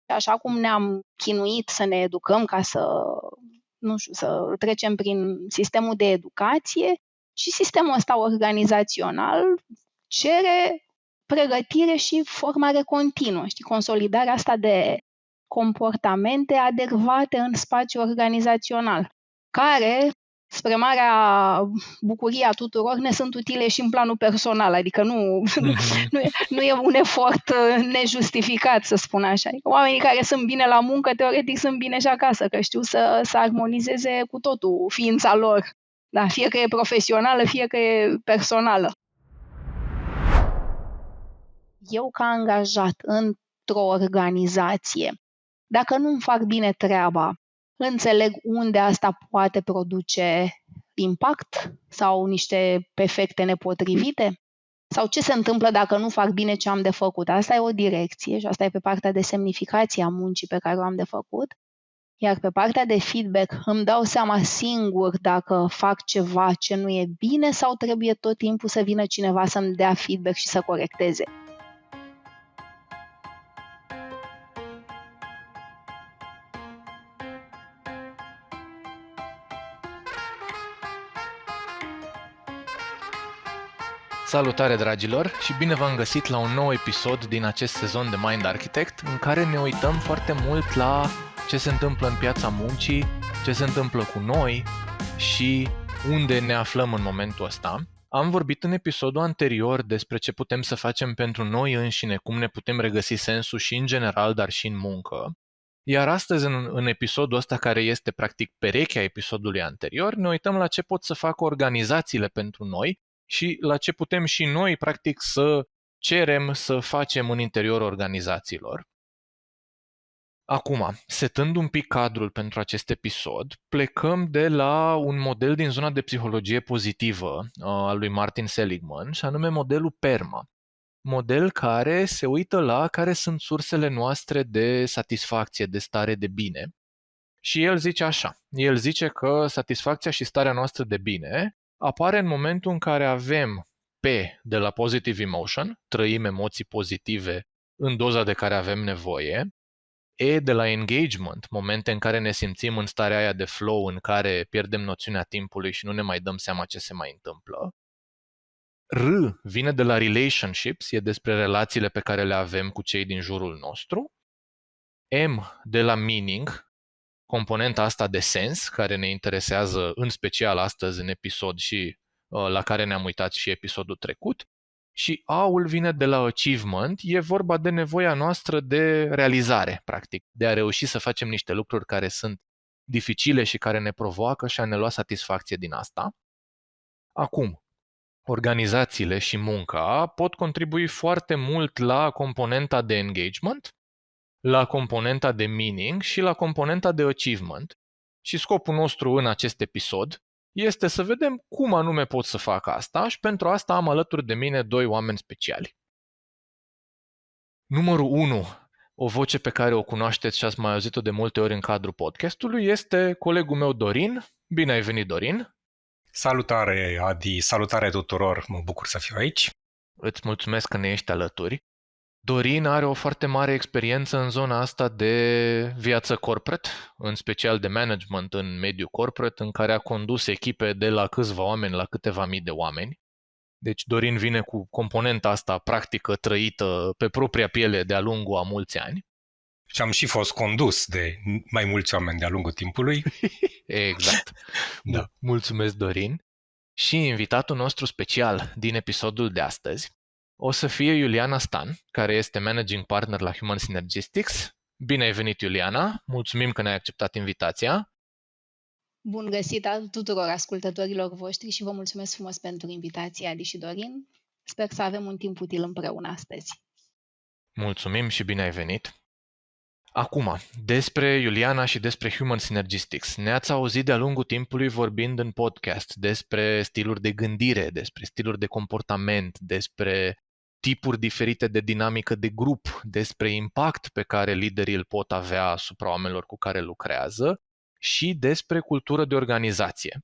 Așa cum ne-am chinuit să ne educăm ca să trecem prin sistemul de educație, și sistemul ăsta organizațional cere pregătire și formare continuă, consolidarea asta de comportamente adecvate în spațiul organizațional, care, spre marea bucurie a tuturor, ne sunt utile și în planul personal, adică nu e un efort nejustificat, să spun așa. Oamenii care sunt bine la muncă, teoretic sunt bine și acasă, că știu să armonizeze cu totul ființa lor, da, fie că e profesională, fie că e personală. Eu, ca angajat într-o organizație, dacă nu-mi fac bine treaba, înțeleg unde asta poate produce impact sau niște efecte nepotrivite? Sau ce se întâmplă dacă nu fac bine ce am de făcut? Asta e o direcție și asta e pe partea de semnificație a muncii pe care o am de făcut. Iar pe partea de feedback îmi dau seama singur dacă fac ceva ce nu e bine sau trebuie tot timpul să vină cineva să-mi dea feedback și să corecteze. Salutare, dragilor, și bine v-am găsit la un nou episod din acest sezon de Mind Architect, în care ne uităm foarte mult la ce se întâmplă în piața muncii, ce se întâmplă cu noi și unde ne aflăm în momentul ăsta. Am vorbit în episodul anterior despre ce putem să facem pentru noi înșine, cum ne putem regăsi sensul și în general, dar și în muncă. Iar astăzi, în episodul ăsta, care este practic perechea episodului anterior, ne uităm la ce pot să facă organizațiile pentru noi și la ce putem și noi, practic, să cerem să facem în interiorul organizațiilor. Acum, setând un pic cadrul pentru acest episod, plecăm de la un model din zona de psihologie pozitivă al lui Martin Seligman, și anume modelul PERMA. Model care se uită la care sunt sursele noastre de satisfacție, de stare de bine. Și el zice așa, el zice că satisfacția și starea noastră de bine apare în momentul în care avem P de la positive emotion, trăim emoții pozitive în doza de care avem nevoie, E de la engagement, momente în care ne simțim în starea aia de flow în care pierdem noțiunea timpului și nu ne mai dăm seama ce se mai întâmplă. R vine de la relationships, e despre relațiile pe care le avem cu cei din jurul nostru. M de la meaning, componenta asta de sens, care ne interesează în special astăzi în episod și la care ne-am uitat și episodul trecut. Și A-ul vine de la achievement, e vorba de nevoia noastră de realizare, practic, de a reuși să facem niște lucruri care sunt dificile și care ne provoacă și a ne lua satisfacție din asta. Acum, organizațiile și munca pot contribui foarte mult la componenta de engagement, la componenta de meaning și la componenta de achievement. Și scopul nostru în acest episod este să vedem cum anume pot să fac asta și pentru asta am alături de mine doi oameni speciali. Numărul 1, o voce pe care o cunoașteți și ați mai auzit-o de multe ori în cadrul podcastului, este colegul meu Dorin. Bine ai venit, Dorin! Salutare, Adi! Salutare tuturor! Mă bucur să fiu aici. Îți mulțumesc că ne ești alături. Dorin are o foarte mare experiență în zona asta de viață corporate, în special de management în mediul corporate, în care a condus echipe de la câțiva oameni la câteva mii de oameni. Deci Dorin vine cu componenta asta practică, trăită pe propria piele de-a lungul a mulți ani. Și am și fost condus de mai mulți oameni de-a lungul timpului. Exact. Da. Mulțumesc, Dorin. Și invitatul nostru special din episodul de astăzi o să fie Iuliana Stan, care este Managing Partner la Human Synergistics. Bine ai venit, Iuliana! Mulțumim că ne-ai acceptat invitația. Bun găsit tuturor ascultătorilor voștri și vă mulțumesc frumos pentru invitație, Adi și Dorin. Sper să avem un timp util împreună astăzi. Mulțumim și bine ai venit! Acum, despre Iuliana și despre Human Synergistics. Ne-ați auzit de-a lungul timpului vorbind în podcast despre stiluri de gândire, despre stiluri de comportament, despre tipuri diferite de dinamică de grup, despre impact pe care liderii îl pot avea asupra oamenilor cu care lucrează și despre cultură de organizație.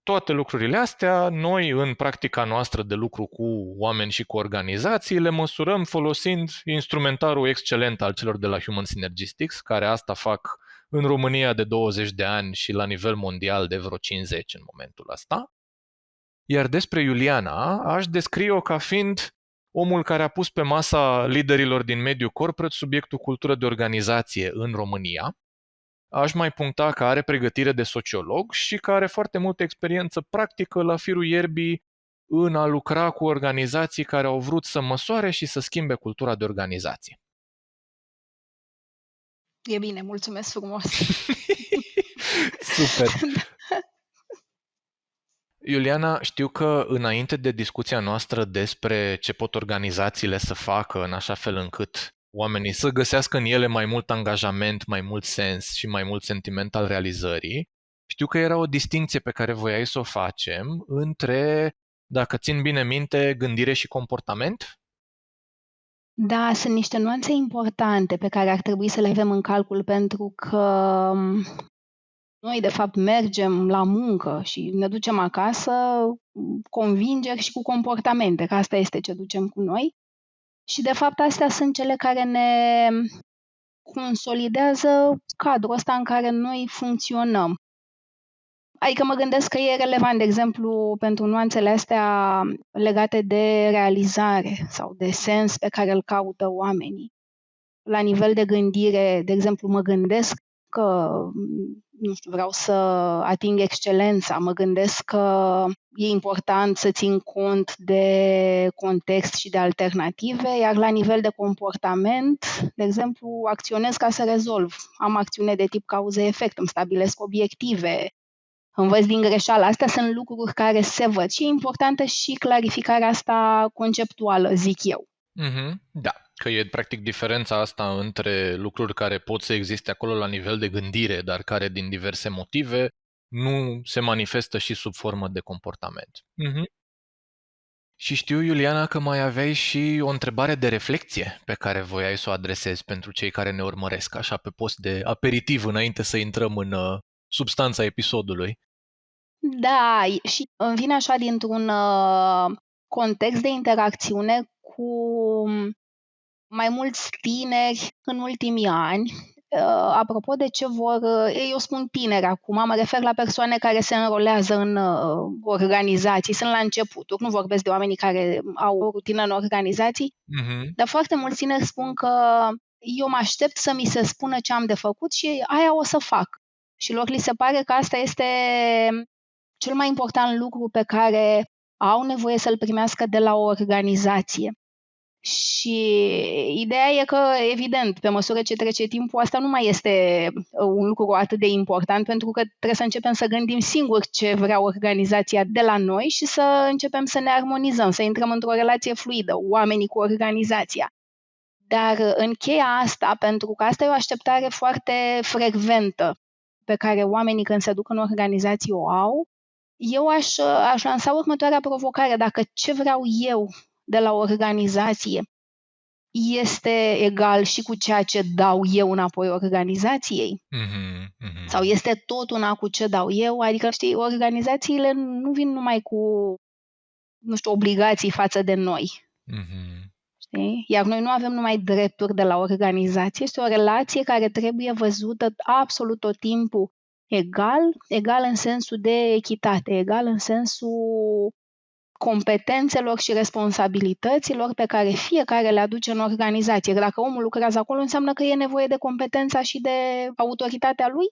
toate lucrurile astea, noi în practica noastră de lucru cu oameni și cu organizații le măsurăm folosind instrumentarul excelent al celor de la Human Synergistics, care asta fac în România de 20 de ani și la nivel mondial de vreo 50 în momentul ăsta. Iar despre Iuliana aș descrie-o ca fiind omul care a pus pe masa liderilor din mediul corporate subiectul cultură de organizație în România. Aș mai puncta că are pregătire de sociolog și că are foarte multă experiență practică la firul ierbii în a lucra cu organizații care au vrut să măsoare și să schimbe cultura de organizație. E bine, mulțumesc frumos. Super! Iuliana, știu că înainte de discuția noastră despre ce pot organizațiile să facă în așa fel încât oamenii să găsească în ele mai mult angajament, mai mult sens și mai mult sentiment al realizării, știu că era o distinție pe care voiai să o facem între, dacă țin bine minte, gândire și comportament? Da, sunt niște nuanțe importante pe care ar trebui să le avem în calcul, pentru că noi, de fapt, mergem la muncă și ne ducem acasă convingeri și cu comportamente, că asta este ce ducem cu noi. Și, de fapt, astea sunt cele care ne consolidează cadrul ăsta în care noi funcționăm. Adică mă gândesc că e relevant, de exemplu, pentru nuanțele astea legate de realizare sau de sens pe care îl caută oamenii. La nivel de gândire, de exemplu, mă gândesc că, nu știu, vreau să ating excelența, mă gândesc că e important să țin cont de context și de alternative, iar la nivel de comportament, de exemplu, acționez ca să rezolv. Am acțiune de tip cauză-efect, îmi stabilesc obiective, învăț din greșeală. Astea sunt lucruri care se văd și e importantă și clarificarea asta conceptuală, zic eu. Da, că e practic diferența asta între lucruri care pot să existe acolo la nivel de gândire, dar care din diverse motive nu se manifestă și sub formă de comportament. Și știu, Iuliana, că mai aveai și o întrebare de reflexie pe care voiai să o adresezi pentru cei care ne urmăresc, așa pe post de aperitiv înainte să intrăm în substanța episodului. Da, și îmi vine așa dintr-un context de interacțiune cu mai mulți tineri în ultimii ani. Apropo de ce vor, eu spun tineri acum, mă refer la persoane care se înrolează în organizații, sunt la începuturi, nu vorbesc de oamenii care au o rutină în organizații, dar foarte mulți tineri spun că eu mă aștept să mi se spună ce am de făcut și aia o să fac. Și lor li se pare că asta este cel mai important lucru pe care au nevoie să-l primească de la o organizație. Și ideea e că, evident, pe măsură ce trece timpul, asta nu mai este un lucru atât de important, pentru că trebuie să începem să gândim singur ce vrea organizația de la noi și să începem să ne armonizăm, să intrăm într-o relație fluidă, oamenii cu organizația. Dar încheia asta, pentru că asta e o așteptare foarte frecventă pe care oamenii când se duc în organizații o au, eu aș lansa următoarea provocare. Dacă ce vreau eu de la o organizație este egal și cu ceea ce dau eu înapoi organizației? Sau este tot una cu ce dau eu? Adică, știi, organizațiile nu vin numai cu, nu știu, obligații față de noi. Știi? Iar noi nu avem numai drepturi de la organizație. Este o relație care trebuie văzută absolut tot timpul egal în sensul de echitate, egal în sensul competențelor și responsabilităților pe care fiecare le aduce în organizație. Dacă omul lucrează acolo, înseamnă că e nevoie de competența și de autoritatea lui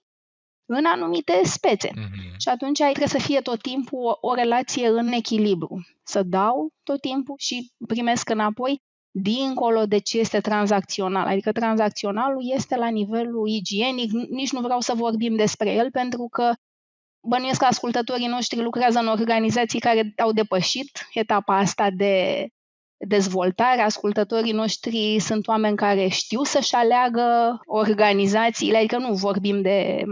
în anumite spețe. Și atunci trebuie să fie tot timpul o relație în echilibru. Să dau tot timpul și primesc înapoi, dincolo de ce este tranzacțional. Adică tranzacționalul este la nivelul igienic, nici nu vreau să vorbim despre el, pentru că bănuiesc că ascultătorii noștri lucrează în organizații care au depășit etapa asta de dezvoltare. Ascultătorii noștri sunt oameni care știu să-și aleagă organizațiile, adică nu vorbim de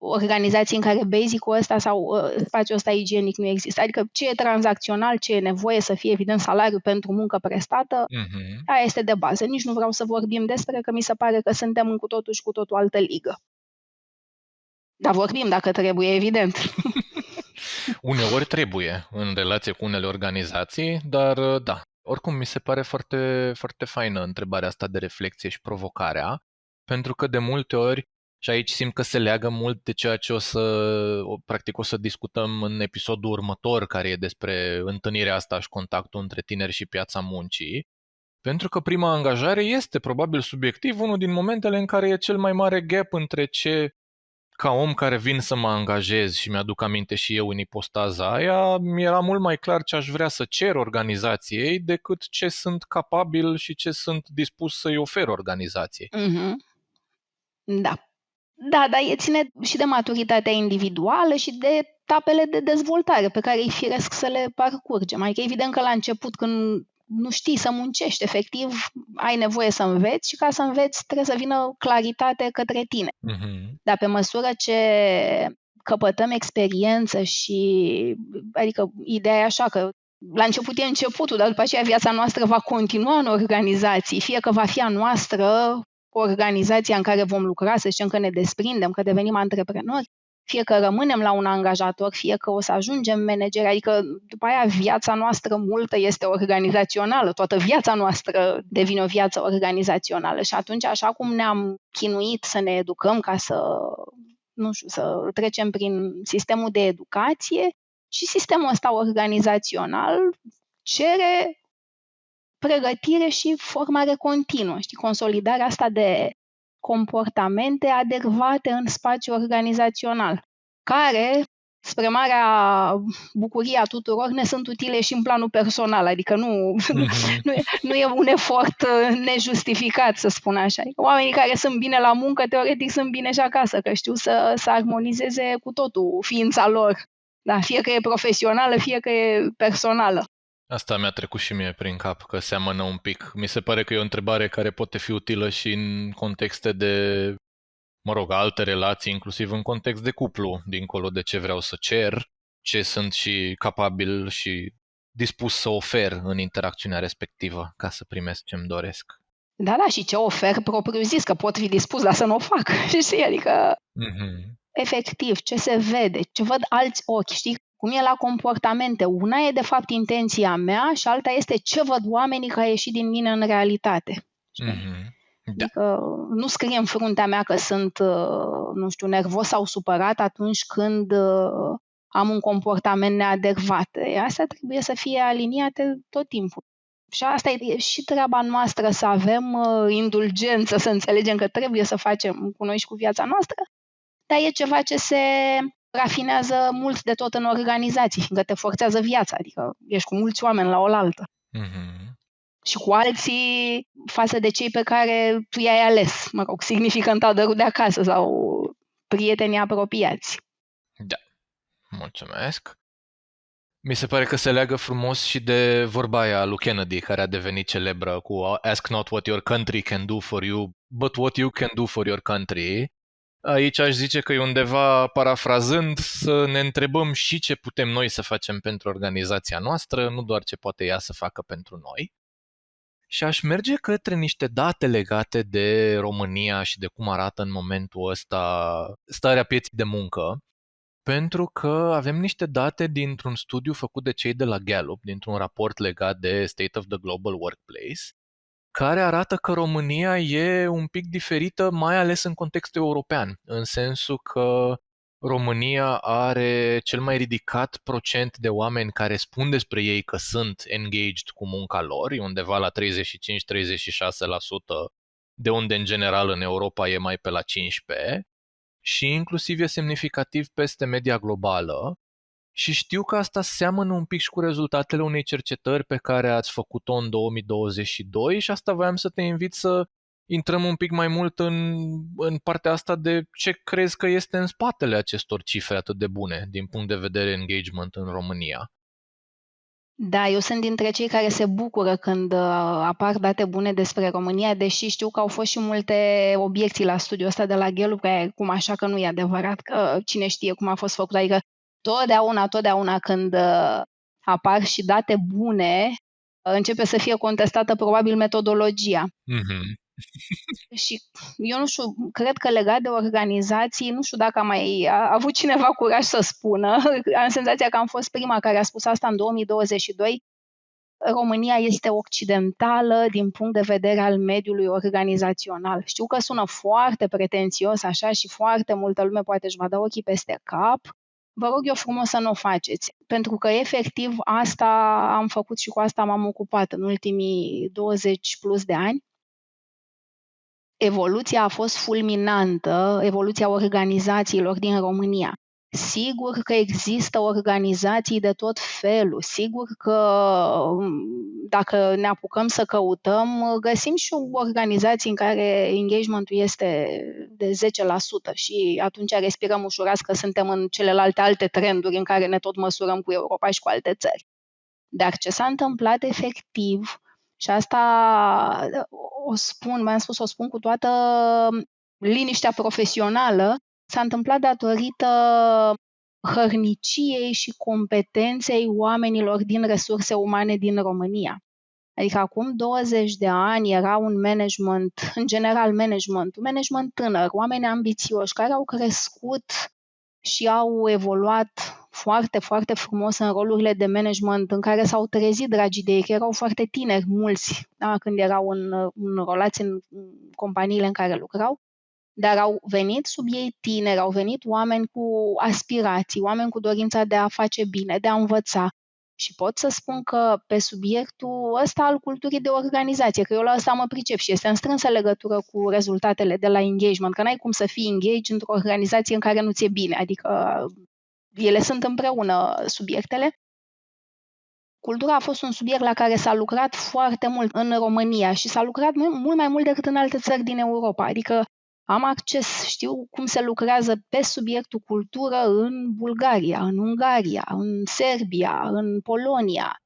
organizații în care basic-ul ăsta sau spațiul ăsta igienic nu există. Adică ce e tranzacțional, ce e nevoie să fie evident salariu pentru muncă prestată, aia este de bază. Nici nu vreau să vorbim despre, că mi se pare că suntem în cu totul și cu totul altă ligă. Dar vorbim dacă trebuie, evident. Uneori trebuie în relație cu unele organizații, dar da. Oricum, mi se pare foarte, foarte faină întrebarea asta de reflexie și provocarea, pentru că de multe ori, și aici simt că se leagă mult de ceea ce practic o să discutăm în episodul următor, care e despre întâlnirea asta și contactul între tineri și piața muncii, pentru că prima angajare este probabil subiectiv unul din momentele în care e cel mai mare gap între ce, ca om care vin să mă angajez, și mi-aduc aminte și eu în ipostaza aia, mi-era mult mai clar ce aș vrea să cer organizației decât ce sunt capabil și ce sunt dispus să-i ofer organizației. Mhm. Da. Da, dar e ține și de maturitatea individuală și de etapele de dezvoltare pe care e firesc să le parcurgem. Adică evident că la început, când nu știi să muncești, efectiv, ai nevoie să înveți și ca să înveți trebuie să vină claritate către tine. Dar pe măsură ce căpătăm experiență și, adică ideea e așa că la început e începutul, dar după aceea viața noastră va continua în organizații, fie că va fi a noastră, organizația în care vom lucra, să zicem că ne desprindem, că devenim antreprenori, fie că rămânem la un angajator, fie că o să ajungem manageri, adică după aia viața noastră multă este organizațională, toată viața noastră devine o viață organizațională și atunci, așa cum ne-am chinuit să ne educăm ca să, nu știu, să trecem prin sistemul de educație, și sistemul ăsta organizațional cere pregătire și formare continuă, știi, consolidarea asta de comportamente adecvate în spațiu organizațional, care, spre marea bucurie a tuturor, ne sunt utile și în planul personal, adică nu e un efort nejustificat, să spun așa. Adică oamenii care sunt bine la muncă, teoretic sunt bine și acasă, că știu să armonizeze cu totul ființa lor, da, fie că e profesională, fie că e personală. Asta mi-a trecut și mie prin cap, că seamănă un pic. Mi se pare că e o întrebare care poate fi utilă și în contexte de, alte relații, inclusiv în context de cuplu, dincolo de ce vreau să cer, ce sunt și capabil și dispus să ofer în interacțiunea respectivă ca să primesc ce-mi doresc. Da, și ce ofer propriu zis, că pot fi dispus, dar să nu o fac. Știi, adică efectiv, ce se vede, ce văd alți ochi, știi? Cum e la comportamente. Una e de fapt intenția mea și alta este ce văd oamenii că a ieșit din mine în realitate. Da. Adică nu scrie în fruntea mea că sunt, nu știu, nervos sau supărat atunci când am un comportament neadecvat. Astea trebuie să fie aliniate tot timpul. Și asta e și treaba noastră, să avem indulgență, să înțelegem că trebuie să facem cu noi și cu viața noastră, dar e ceva ce se rafinează mult de tot în organizații, fiindcă te forțează viața, adică ești cu mulți oameni la oaltă. Și cu alții față de cei pe care tu i-ai ales, significant adărul de acasă sau prietenii apropiați. Da, mulțumesc. Mi se pare că se leagă frumos și de vorba aia lui Kennedy, care a devenit celebră cu "Ask not what your country can do for you, but what you can do for your country". Aici aș zice că e undeva, parafrazând, să ne întrebăm și ce putem noi să facem pentru organizația noastră, nu doar ce poate ea să facă pentru noi. Și aș merge către niște date legate de România și de cum arată în momentul ăsta starea pieței de muncă, pentru că avem niște date dintr-un studiu făcut de cei de la Gallup, dintr-un raport legat de State of the Global Workplace, care arată că România e un pic diferită, mai ales în context european, în sensul că România are cel mai ridicat procent de oameni care spun despre ei că sunt engaged cu munca lor, e undeva la 35-36%, de unde în general în Europa e mai pe la 15%, și inclusiv e semnificativ peste media globală. Și știu că asta seamănă un pic și cu rezultatele unei cercetări pe care ați făcut-o în 2022 și asta voiam să te invit să intrăm un pic mai mult în partea asta de ce crezi că este în spatele acestor cifre atât de bune din punct de vedere engagement în România. Da, eu sunt dintre cei care se bucură când apar date bune despre România, deși știu că au fost și multe obiecții la studiul ăsta de la Gallup, cum așa că nu e adevărat, că cine știe cum a fost făcut, adică totdeauna când apar și date bune, începe să fie contestată probabil metodologia. Și eu nu știu, cred că legat de organizații, nu știu dacă a mai avut cineva curaj să spună, am senzația că am fost prima care a spus asta în 2022, România este occidentală din punct de vedere al mediului organizațional. Știu că sună foarte pretențios așa și foarte multă lume poate își va da ochii peste cap. Vă rog eu frumos să nu o faceți, pentru că efectiv asta am făcut și cu asta m-am ocupat în ultimii 20 plus de ani. Evoluția a fost fulminantă, evoluția organizațiilor din România. Sigur că există organizații de tot felul, sigur că dacă ne apucăm să căutăm, găsim și organizații în care engagementul este de 10% și atunci respirăm ușurați că suntem în celelalte alte trenduri în care ne tot măsurăm cu Europa și cu alte țări. Dar ce s-a întâmplat efectiv, și asta o spun cu toată liniștea profesională, s-a întâmplat datorită hărniciei și competenței oamenilor din resurse umane din România. Adică acum 20 de ani era un management, în general management tânăr, oameni ambițioși care au crescut și au evoluat foarte, foarte frumos în rolurile de management în care s-au trezit, dragii de ei, că erau foarte tineri, mulți, da, când erau înrolați în companiile în care lucrau, dar au venit sub ei tineri, au venit oameni cu aspirații, oameni cu dorința de a face bine, de a învăța. Și pot să spun că pe subiectul ăsta al culturii de organizație, că eu la ăsta mă pricep și este în strânsă legătură cu rezultatele de la engagement, că n-ai cum să fii engaged într-o organizație în care nu ți-e bine, adică ele sunt împreună subiectele. Cultura a fost un subiect la care s-a lucrat foarte mult în România și s-a lucrat mult mai mult decât în alte țări din Europa, adică am acces, știu cum se lucrează pe subiectul cultură în Bulgaria, în Ungaria, în Serbia, în Polonia,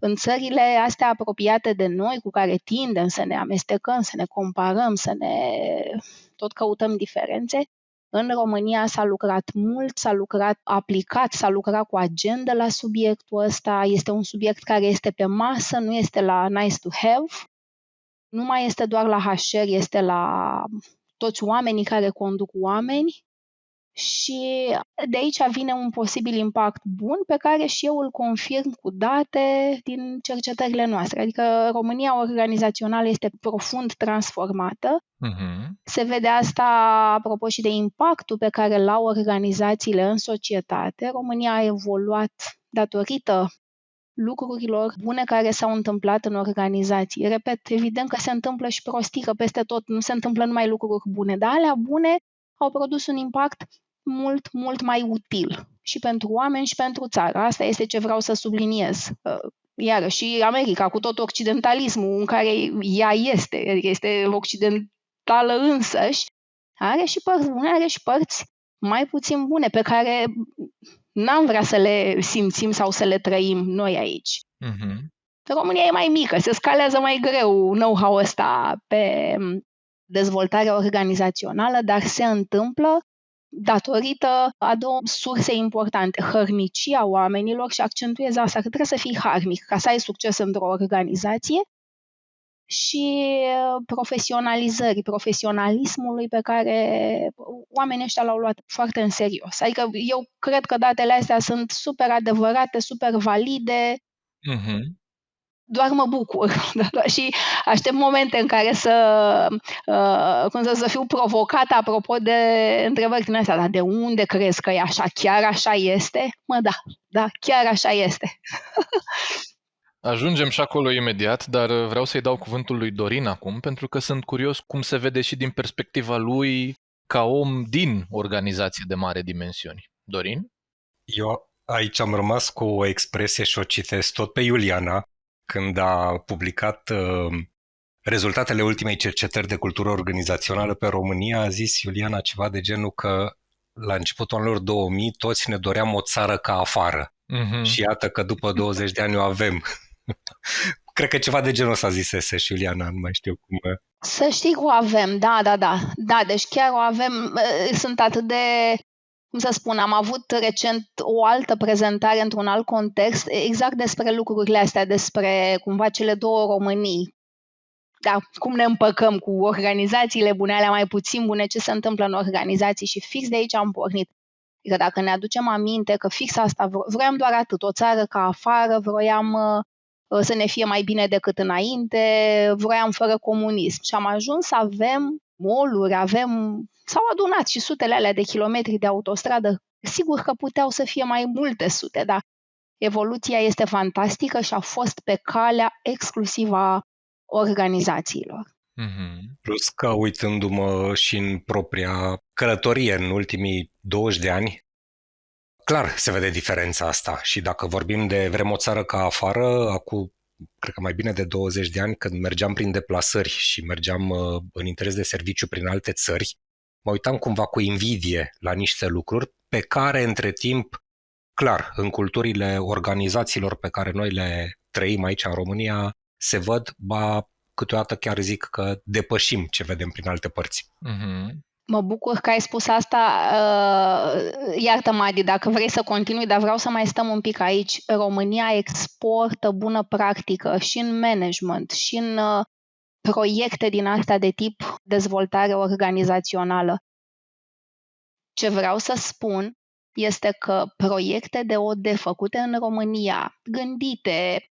în țările astea apropiate de noi, cu care tindem să ne amestecăm, să ne comparăm, să ne tot căutăm diferențe. În România s-a lucrat mult, s-a lucrat aplicat, s-a lucrat cu agenda la subiectul ăsta. Este un subiect care este pe masă, nu este la nice to have. Nu mai este doar la HR, este la toți oamenii care conduc oameni și de aici vine un posibil impact bun pe care și eu îl confirm cu date din cercetările noastre. Adică România organizațională este profund transformată. Se vede asta apropo și de impactul pe care l-au organizațiile în societate. România a evoluat datorită lucrurilor bune care s-au întâmplat în organizații. Repet, evident că se întâmplă și prostii, că peste tot nu se întâmplă numai lucruri bune, dar alea bune au produs un impact mult, mult mai util și pentru oameni și pentru țară. Asta este ce vreau să subliniez. Iarăși și America, cu tot occidentalismul în care ea este occidentală însăși, are și părți bune, are și părți mai puțin bune, pe care n-am vrea să le simțim sau să le trăim noi aici. România e mai mică, se scalează mai greu know-how-ul ăsta pe dezvoltarea organizațională, dar se întâmplă datorită a două surse importante, hărnicia oamenilor, și accentuez asta, că trebuie să fii harnic ca să ai succes într-o organizație, și profesionalismului pe care oamenii ăștia l-au luat foarte în serios. Adică eu cred că datele astea sunt super adevărate, super valide, doar mă bucur. Și aștept momente în care să fiu provocată apropo de întrebări din astea. Dar de unde crezi că e așa? Chiar așa este? Da, chiar așa este. Ajungem și acolo imediat, dar vreau să-i dau cuvântul lui Dorin acum, pentru că sunt curios cum se vede și din perspectiva lui ca om din organizație de mare dimensiuni. Dorin? Eu aici am rămas cu o expresie și o citesc tot pe Iuliana, când a publicat rezultatele ultimei cercetări de cultură organizațională pe România. A zis Iuliana ceva de genul că la începutul anilor 2000 toți ne doream o țară ca afară. Și iată că după 20 de ani o avem. Cred că ceva de genul ăsta zisese și Iuliana, nu mai știu cum. Să știi că o avem, da, deci chiar o avem. Sunt atât de, cum să spun, am avut recent o altă prezentare într-un alt context, exact despre lucrurile astea, despre cumva cele două Românii. da, cum ne împăcăm cu organizațiile bune, alea mai puțin bune, ce se întâmplă în organizații și fix de aici am pornit. Adică dacă ne aducem aminte că fix asta, vroiam doar atât, o țară ca afară, vroiam să ne fie mai bine decât înainte, vroiam fără comunism și am ajuns să avem mall-uri, s-au adunat și sutele alea de kilometri de autostradă. Sigur că puteau să fie mai multe sute, dar evoluția este fantastică și a fost pe calea exclusivă a organizațiilor. Plus că uitându-mă și în propria călătorie în ultimii 20 de ani, clar se vede diferența asta și dacă vorbim de vrem o țară ca afară, acum cred că mai bine de 20 de ani când mergeam prin deplasări și mergeam în interes de serviciu prin alte țări, mă uitam cumva cu invidie la niște lucruri pe care între timp, clar, în culturile organizațiilor pe care noi le trăim aici în România, se văd, câteodată chiar zic că depășim ce vedem prin alte părți. Mă bucur că ai spus asta. Iartă-mă, Adi, dacă vrei să continui, dar vreau să mai stăm un pic aici. România exportă bună practică și în management, și în proiecte din astea de tip dezvoltare organizațională. Ce vreau să spun este că proiecte de OD făcute în România, gândite,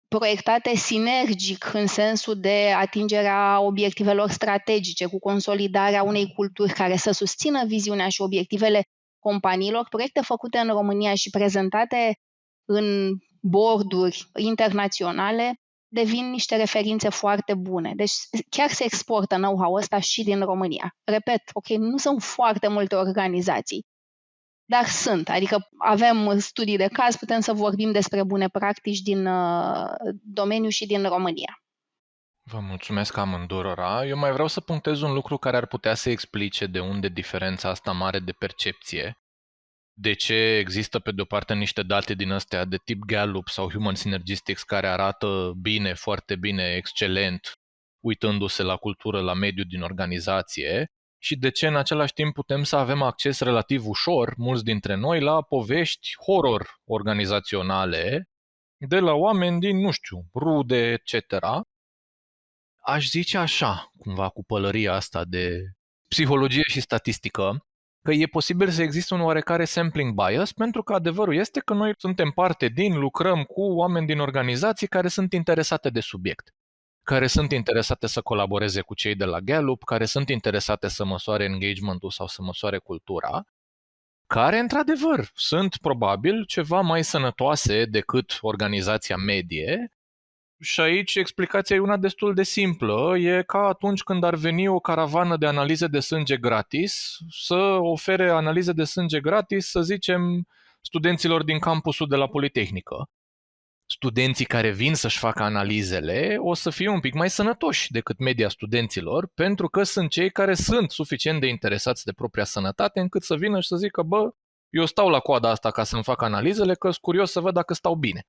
proiectate sinergic în sensul de atingerea obiectivelor strategice, cu consolidarea unei culturi care să susțină viziunea și obiectivele companiilor, proiecte făcute în România și prezentate în board-uri internaționale, devin niște referințe foarte bune. Deci chiar se exportă know-how-ul ăsta și din România. Repet, ok, nu sunt foarte multe organizații, dar sunt, adică avem studii de caz, putem să vorbim despre bune practici din domeniu și din România. Vă mulțumesc amândurora. Eu mai vreau să punctez un lucru care ar putea să explice de unde diferența asta mare de percepție. De ce există pe de-o parte niște date din astea de tip Gallup sau Human Synergistics care arată bine, foarte bine, excelent, uitându-se la cultură, la mediu din organizație, și de ce în același timp putem să avem acces relativ ușor, mulți dintre noi, la povești horror organizaționale de la oameni din, nu știu, rude, etc. Aș zice așa, cumva cu pălăria asta de psihologie și statistică, că e posibil să existe un oarecare sampling bias, pentru că adevărul este că noi suntem parte lucrăm cu oameni din organizații care sunt interesate de subiect, care sunt interesate să colaboreze cu cei de la Gallup, care sunt interesate să măsoare engagement-ul sau să măsoare cultura, care, într-adevăr, sunt probabil ceva mai sănătoase decât organizația medie. Și aici explicația e una destul de simplă. E ca atunci când ar veni o caravană de analize de sânge gratis să ofere analize de sânge gratis, să zicem, studenților din campusul de la Politehnică. Studenții care vin să-și facă analizele o să fie un pic mai sănătoși decât media studenților, pentru că sunt cei care sunt suficient de interesați de propria sănătate încât să vină și să zică, eu stau la coada asta ca să-mi fac analizele, că sunt curios să văd dacă stau bine.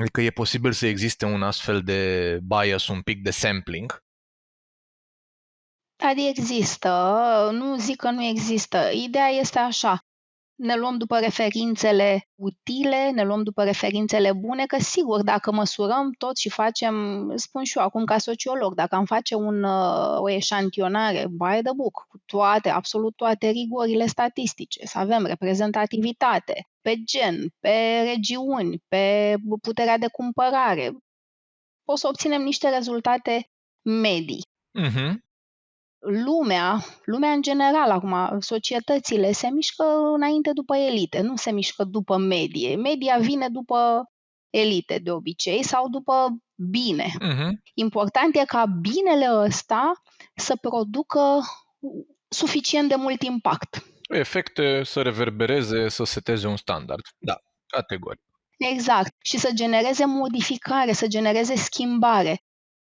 Adică e posibil să existe un astfel de bias, un pic de sampling. Adică există, nu zic că nu există. Ideea este așa, ne luăm după referințele utile, ne luăm după referințele bune, că sigur, dacă măsurăm tot și facem, spun și eu acum ca sociolog, dacă am face o eșantionare by the book, cu toate, absolut toate rigorile statistice, să avem reprezentativitate pe gen, pe regiuni, pe puterea de cumpărare, o să obținem niște rezultate medii. Lumea în general, acum, societățile se mișcă înainte după elite, nu se mișcă după medie. Media vine după elite de obicei sau după bine. Important e ca binele ăsta să producă suficient de mult impact. Efecte să reverbereze, să seteze un standard. Da, categoric. Exact. Și să genereze modificare, să genereze schimbare.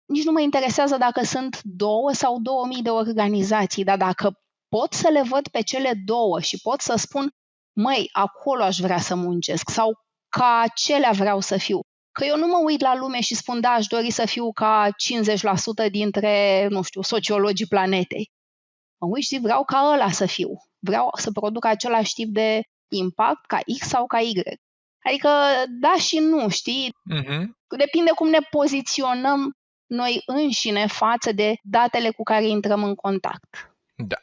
Nici nu mă interesează dacă sunt 2 sau 2000 de organizații, dar dacă pot să le văd pe cele 2 și pot să spun, măi, acolo aș vrea să muncesc sau ca acelea vreau să fiu. Că eu nu mă uit la lume și spun, da, aș dori să fiu ca 50% dintre, nu știu, sociologii planetei. Mă uit și vreau ca ăla să fiu. Vreau să produc același tip de impact ca X sau ca Y. Adică da și nu, știi? Depinde cum ne poziționăm noi înșine față de datele cu care intrăm în contact. Da.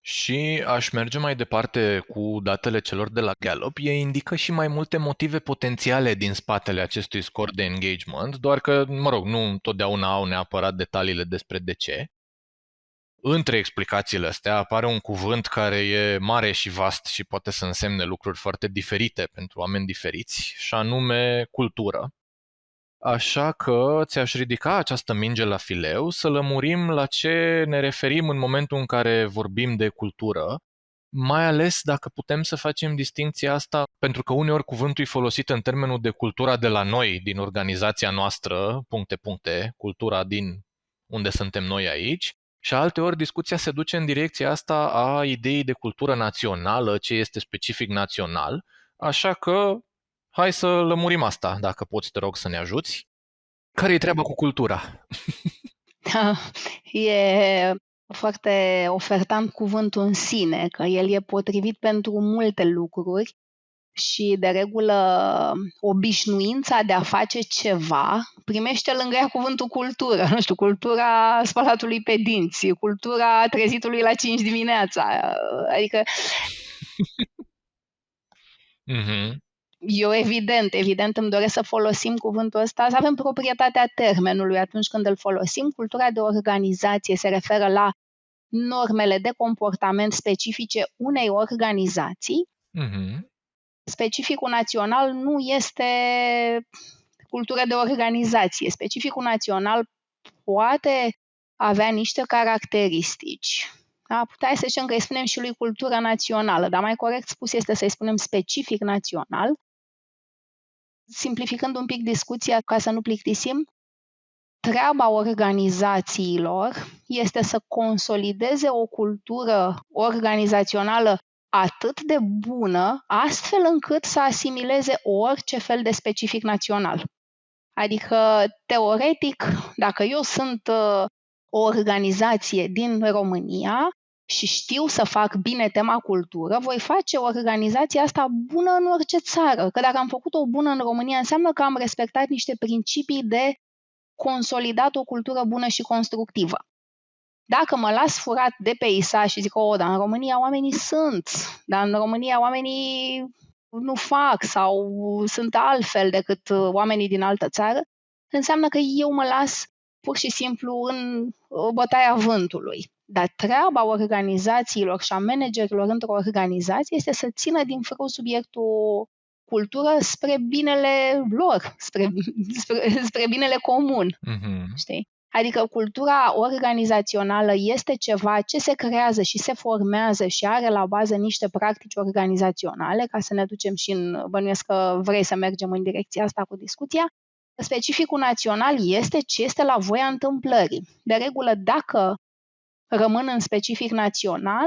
Și aș merge mai departe cu datele celor de la Gallup. Ei indică și mai multe motive potențiale din spatele acestui scor de engagement, doar că, nu întotdeauna au neapărat detaliile despre de ce. Între explicațiile astea apare un cuvânt care e mare și vast și poate să însemne lucruri foarte diferite pentru oameni diferiți, și anume cultură. Așa că ți-aș ridica această minge la fileu să lămurim la ce ne referim în momentul în care vorbim de cultură, mai ales dacă putem să facem distincția asta, pentru că uneori cuvântul e folosit în termenul de cultura de la noi, din organizația noastră, ... cultura din unde suntem noi aici, și alteori discuția se duce în direcția asta a ideii de cultură națională, ce este specific național, așa că hai să lămurim asta, dacă poți, te rog să ne ajuți. Care e treaba cu cultura? E foarte ofertant cuvântul în sine, că el e potrivit pentru multe lucruri și, de regulă, obișnuința de a face ceva primește lângă ea cuvântul cultură. Nu știu, cultura spălatului pe dinți, cultura trezitului la 5 dimineața. Adică eu evident îmi doresc să folosim cuvântul ăsta, să avem proprietatea termenului atunci când îl folosim. Cultura de organizație se referă la normele de comportament specifice unei organizații. Specificul național nu este cultură de organizație. Specificul național poate avea niște caracteristici. Da? Putea să zicem că îi spunem și lui cultură națională, dar mai corect spus este să-i spunem specific național. Simplificând un pic discuția ca să nu plictisim, treaba organizațiilor este să consolideze o cultură organizațională atât de bună, astfel încât să asimileze orice fel de specific național. Adică, teoretic, dacă eu sunt o organizație din România și știu să fac bine tema cultură, voi face organizația asta bună în orice țară. Că dacă am făcut-o bună în România, înseamnă că am respectat niște principii de consolidat o cultură bună și constructivă. Dacă mă las furat de peisaj și zic, dar în România oamenii sunt, dar în România oamenii nu fac sau sunt altfel decât oamenii din altă țară, înseamnă că eu mă las pur și simplu în bătaia vântului. Dar treaba organizațiilor și a managerilor într-o organizație este să țină din frâu subiectul cultură spre binele lor, spre binele comun. Știi? Adică cultura organizațională este ceva ce se creează și se formează și are la bază niște practici organizaționale, ca să ne ducem și bănuiesc că vrei să mergem în direcția asta cu discuția. Specificul național este ce este la voia întâmplării. De regulă, dacă rămân în specific național,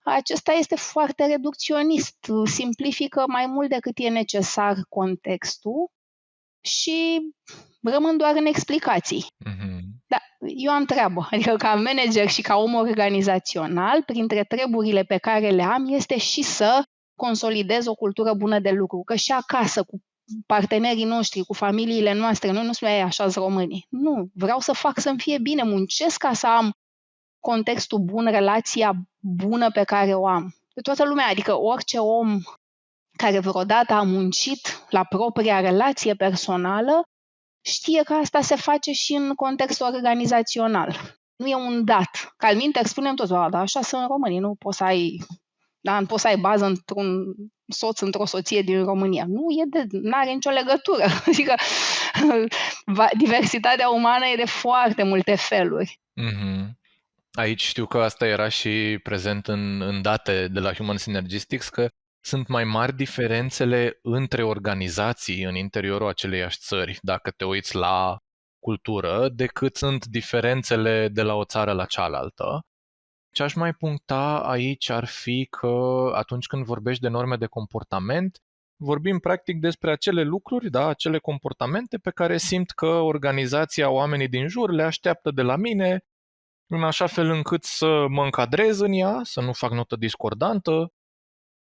acesta este foarte reducționist, simplifică mai mult decât e necesar contextul și rămân doar în explicații. Da, eu am treabă, adică ca manager și ca om organizațional, printre treburile pe care le am este și să consolidez o cultură bună de lucru, că și acasă, cu partenerii noștri, cu familiile noastre, noi nu spunem așa-s românii. Nu, vreau să fac să-mi fie bine, muncesc ca să am contextul bun, relația bună pe care o am. De toată lumea, adică orice om care vreodată a muncit la propria relație personală, știe că asta se face și în context organizațional. Nu e un dat. Că alminteri spunem toți, dar așa sunt românii, nu poți să ai bază într-un soț, într-o soție din România. Nu are nicio legătură. Adică diversitatea umană e de foarte multe feluri. Aici știu că asta era și prezent în date de la Human Synergistics, că sunt mai mari diferențele între organizații în interiorul aceleiași țări, dacă te uiți la cultură, decât sunt diferențele de la o țară la cealaltă. Ce aș mai puncta aici ar fi că atunci când vorbești de norme de comportament, vorbim practic despre acele lucruri, acele comportamente pe care simt că organizația, oamenii din jur le așteaptă de la mine, în așa fel încât să mă încadrez în ea, să nu fac notă discordantă,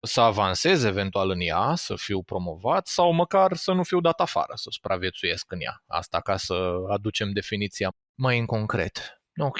să avansez eventual în ea, să fiu promovat sau măcar să nu fiu dat afară, să supraviețuiesc în ea. Asta ca să aducem definiția mai în concret. Ok.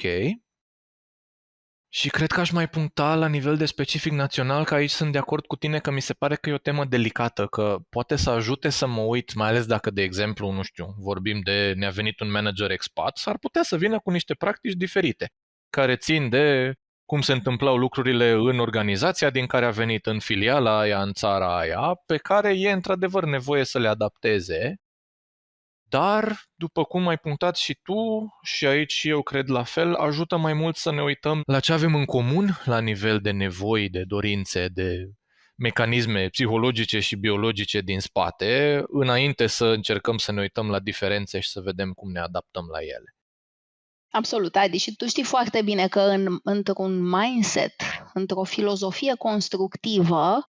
Și cred că aș mai puncta la nivel de specific național, că aici sunt de acord cu tine că mi se pare că e o temă delicată, că poate să ajute să mă uit, mai ales dacă, de exemplu, nu știu, vorbim de ne-a venit un manager expat, s-ar putea să vină cu niște practici diferite, care țin de cum se întâmplau lucrurile în organizația din care a venit, în filiala aia, în țara aia, pe care e într-adevăr nevoie să le adapteze. Dar, după cum ai punctat și tu, și aici și eu cred la fel, ajută mai mult să ne uităm la ce avem în comun la nivel de nevoi, de dorințe, de mecanisme psihologice și biologice din spate, înainte să încercăm să ne uităm la diferențe și să vedem cum ne adaptăm la ele. Absolut, Adi, și tu știi foarte bine că într-un mindset, într-o filozofie constructivă,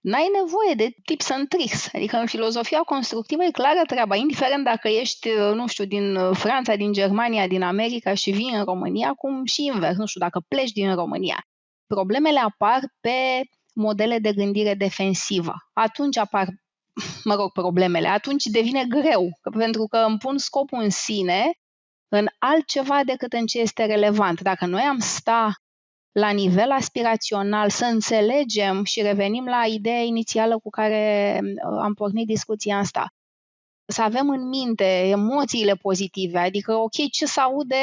n-ai nevoie de tips and tricks. Adică în filozofia constructivă e clară treaba, indiferent dacă ești, nu știu, din Franța, din Germania, din America și vii în România, cum și invers, nu știu, dacă pleci din România. Problemele apar pe modele de gândire defensivă. Atunci apar, problemele, atunci devine greu, pentru că îmi pun scopul în sine în altceva decât în ce este relevant. Dacă noi am sta la nivel aspirațional, să înțelegem și revenim la ideea inițială cu care am pornit discuția asta, să avem în minte emoțiile pozitive, adică ok, ce se aude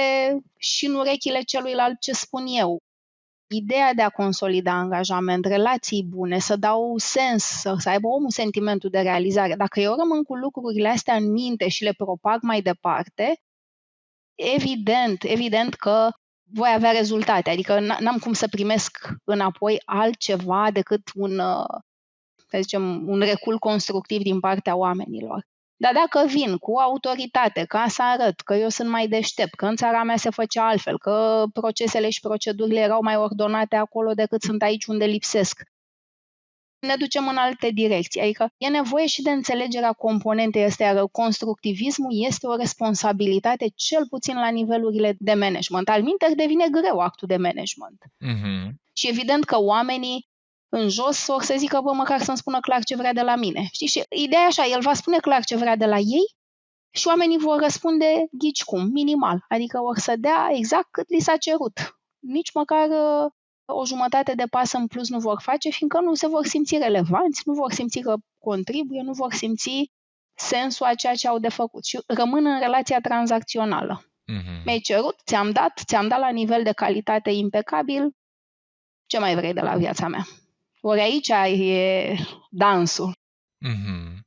și în urechile celuilalt ce spun eu. Ideea de a consolida angajament, relații bune, să dau sens, să aibă omul sentimentul de realizare. Dacă eu rămân cu lucrurile astea în minte și le propag mai departe, evident că voi avea rezultate. Adică n-am cum să primesc înapoi altceva decât un recul constructiv din partea oamenilor. Dar dacă vin cu autoritate, ca să arăt că eu sunt mai deștept, că în țara mea se făcea altfel, că procesele și procedurile erau mai ordonate acolo decât sunt aici unde lipsesc, ne ducem în alte direcții. Adică e nevoie și de înțelegerea componentei astea. Constructivismul este o responsabilitate, cel puțin la nivelurile de management. Altminteri devine greu actul de management. Mm-hmm. Și evident că oamenii în jos or să zică, măcar să-mi spună clar ce vrea de la mine. Știi? Și ideea e așa, el va spune clar ce vrea de la ei și oamenii vor răspunde ghici cum, minimal. Adică vor să dea exact cât li s-a cerut. Nici măcar o jumătate de pas în plus nu vor face, fiindcă nu se vor simți relevanți, nu vor simți că contribuie, nu vor simți sensul a ceea ce au de făcut și rămân în relația tranzacțională. Mm-hmm. Mi-ai cerut, ți-am dat la nivel de calitate impecabil, ce mai vrei de la viața mea? Ori aici e dansul. Mm-hmm.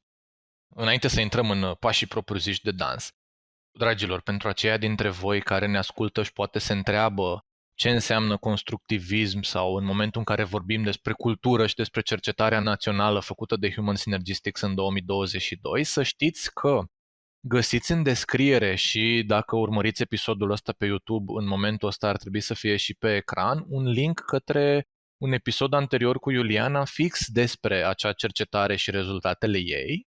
Înainte să intrăm în pașii propriu-ziși de dans, dragilor, pentru aceia dintre voi care ne ascultă și poate se întreabă ce înseamnă constructivism sau în momentul în care vorbim despre cultură și despre cercetarea națională făcută de Human Synergistics în 2022, să știți că găsiți în descriere și dacă urmăriți episodul ăsta pe YouTube, în momentul ăsta ar trebui să fie și pe ecran, un link către un episod anterior cu Iuliana fix despre acea cercetare și rezultatele ei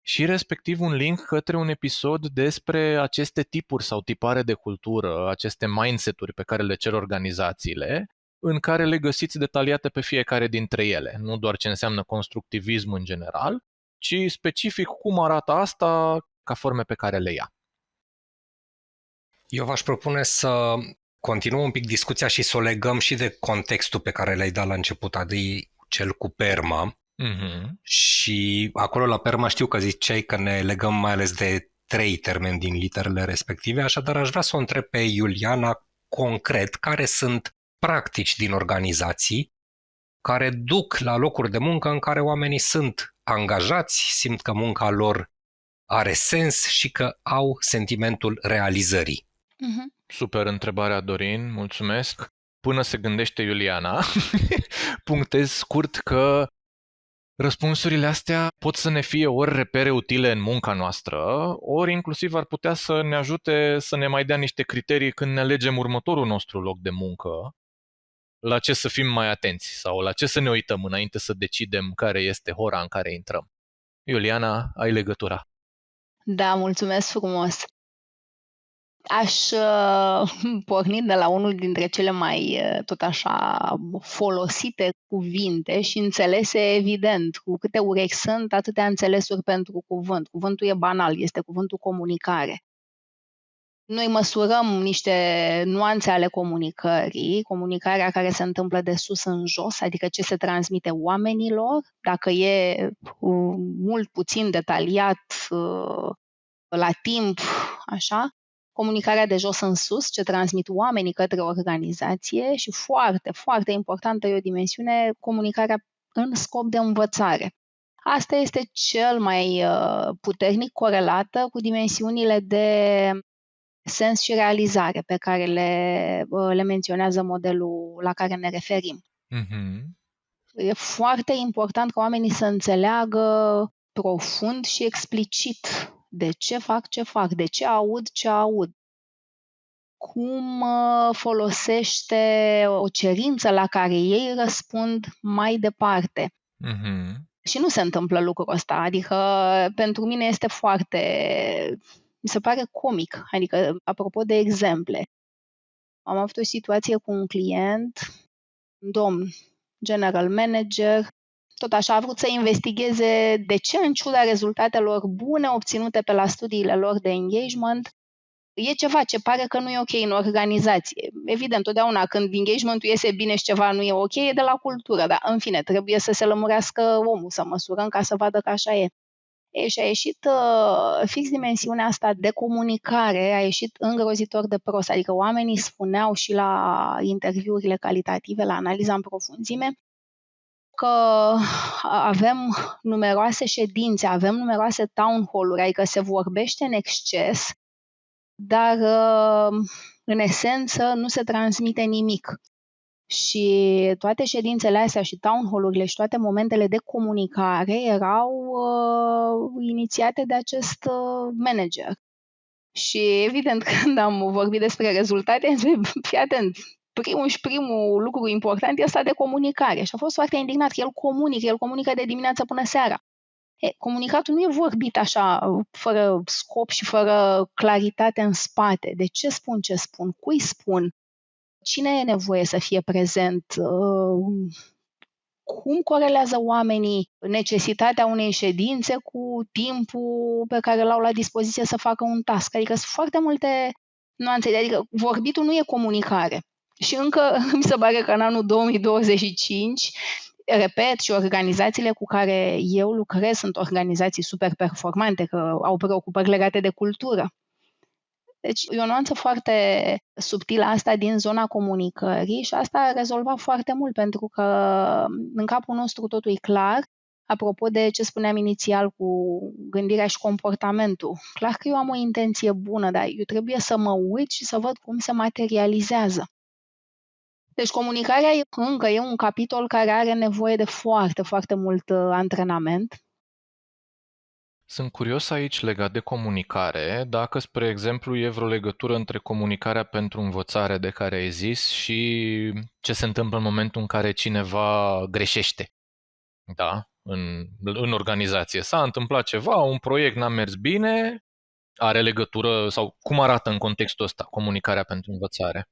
și respectiv un link către un episod despre aceste tipuri sau tipare de cultură, aceste mindset-uri pe care le cer organizațiile, în care le găsiți detaliate pe fiecare dintre ele, nu doar ce înseamnă constructivism în general, ci specific cum arată asta ca forme pe care le ia. Eu v-aș propune să continuăm un pic discuția și să o legăm și de contextul pe care l-ai dat la început, adică cel cu PERMA. Mm-hmm. Și acolo la PERMA știu că ziceai că ne legăm mai ales de 3 termeni din literele respective, așadar aș vrea să o întreb pe Iuliana concret care sunt practici din organizații care duc la locuri de muncă în care oamenii sunt angajați, simt că munca lor are sens și că au sentimentul realizării. Mm-hmm. Super întrebarea, Dorin, mulțumesc. Până se gândește Iuliana, punctez scurt că răspunsurile astea pot să ne fie ori repere utile în munca noastră, ori inclusiv ar putea să ne ajute să ne mai dea niște criterii când ne alegem următorul nostru loc de muncă, la ce să fim mai atenți sau la ce să ne uităm înainte să decidem care este ora în care intrăm. Iuliana, ai legătura. Da, mulțumesc frumos. Aș porni de la unul dintre cele mai, tot așa, folosite cuvinte și înțelese evident. Cu câte urechi sunt, atâtea înțelesuri pentru cuvânt. Cuvântul e banal, este cuvântul comunicare. Noi măsurăm niște nuanțe ale comunicării, comunicarea care se întâmplă de sus în jos, adică ce se transmite oamenilor, dacă e mult, puțin detaliat, la timp, așa, comunicarea de jos în sus, ce transmit oamenii către organizație și foarte, foarte importantă e o dimensiune, comunicarea în scop de învățare. Asta este cel mai puternic corelată cu dimensiunile de sens și realizare pe care le menționează modelul la care ne referim. Mm-hmm. E foarte important ca oamenii să înțeleagă profund și explicit de ce fac ce fac, de ce aud ce aud, cum folosește o cerință la care ei răspund mai departe. Mm-hmm. Și nu se întâmplă lucrul ăsta, adică pentru mine este foarte, mi se pare comic, adică apropo de exemple. Am avut o situație cu un client, un domn general manager, tot așa a vrut să investigheze de ce, în ciuda rezultatelor bune obținute pe la studiile lor de engagement, e ceva ce pare că nu e ok în organizație. Evident, totdeauna când engagementul iese bine și ceva nu e ok, e de la cultură, dar în fine, trebuie să se lămurească omul, să măsurăm ca să vadă că așa e. Și a ieșit fix dimensiunea asta de comunicare, a ieșit îngrozitor de prost. Adică oamenii spuneau și la interviurile calitative, la analiza în profunzime, că avem numeroase ședințe, avem numeroase town hall-uri, adică se vorbește în exces, dar în esență nu se transmite nimic. Și toate ședințele astea și town hall-urile și toate momentele de comunicare erau inițiate de acest manager. Și evident, când am vorbit despre rezultate, am zis, fii atent, primul lucru important e ăsta de comunicare. Și a fost foarte indignat că el comunică de dimineață până seara. Comunicatul nu e vorbit așa, fără scop și fără claritate în spate. De ce spun ce spun? Cui spun? Cine e nevoie să fie prezent? Cum corelează oamenii necesitatea unei ședințe cu timpul pe care l-au la dispoziție să facă un task? Adică sunt foarte multe nuanțe. Adică vorbitul nu e comunicare. Și încă mi se pare că în anul 2025, repet, și organizațiile cu care eu lucrez sunt organizații super performante, că au preocupări legate de cultură. Deci e o nuanță foarte subtilă asta din zona comunicării și asta a rezolvat foarte mult pentru că în capul nostru totul e clar. Apropo de ce spuneam inițial cu gândirea și comportamentul, clar că eu am o intenție bună, dar eu trebuie să mă uit și să văd cum se materializează. Deci comunicarea încă e un capitol care are nevoie de foarte, foarte mult antrenament. Sunt curios aici legat de comunicare, dacă, spre exemplu, e vreo legătură între comunicarea pentru învățare de care ai zis și ce se întâmplă în momentul în care cineva greșește. Da? În organizație. S-a întâmplat ceva, un proiect n-a mers bine, are legătură sau cum arată în contextul ăsta comunicarea pentru învățare?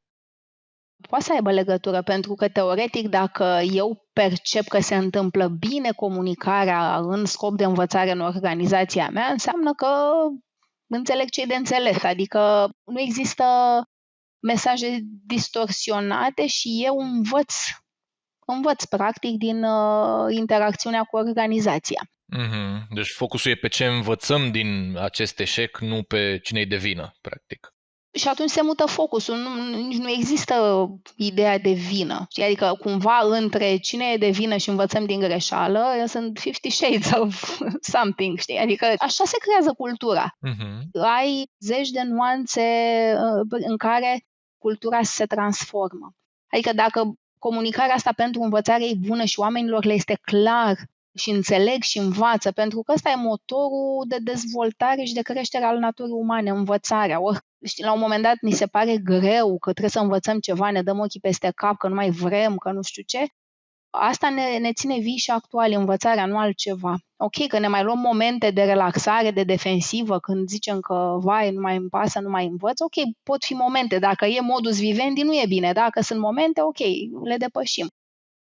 Poate să aibă legătură, pentru că teoretic dacă eu percep că se întâmplă bine comunicarea în scop de învățare în organizația mea, înseamnă că înțeleg ce e de înțeles, adică nu există mesaje distorsionate și eu învăț practic din interacțiunea cu organizația. Mm-hmm. Deci focusul e pe ce învățăm din acest eșec, nu pe cine-i de vină, practic. Și atunci se mută focusul, nu există ideea de vină. Adică cumva între cine e de vină și învățăm din greșeală, sunt 50 shades of something, știi? Adică așa se creează cultura. Mm-hmm. Ai zeci de nuanțe în care cultura se transformă. Adică dacă comunicarea asta pentru învățare e bună și oamenilor le este clar și înțeleg și învață, pentru că ăsta e motorul de dezvoltare și de creștere al naturii umane, învățarea. Știi, la un moment dat ni se pare greu că trebuie să învățăm ceva, ne dăm ochii peste cap, că nu mai vrem, că nu știu ce. asta ne ține vii și actuali, învățarea, nu altceva. Ok, că ne mai luăm momente de relaxare, de defensivă, când zicem că, vai, nu mai îmi pasă, nu mai învăț, ok, pot fi momente. Dacă e modus vivendi, nu e bine. Dacă sunt momente, ok, le depășim.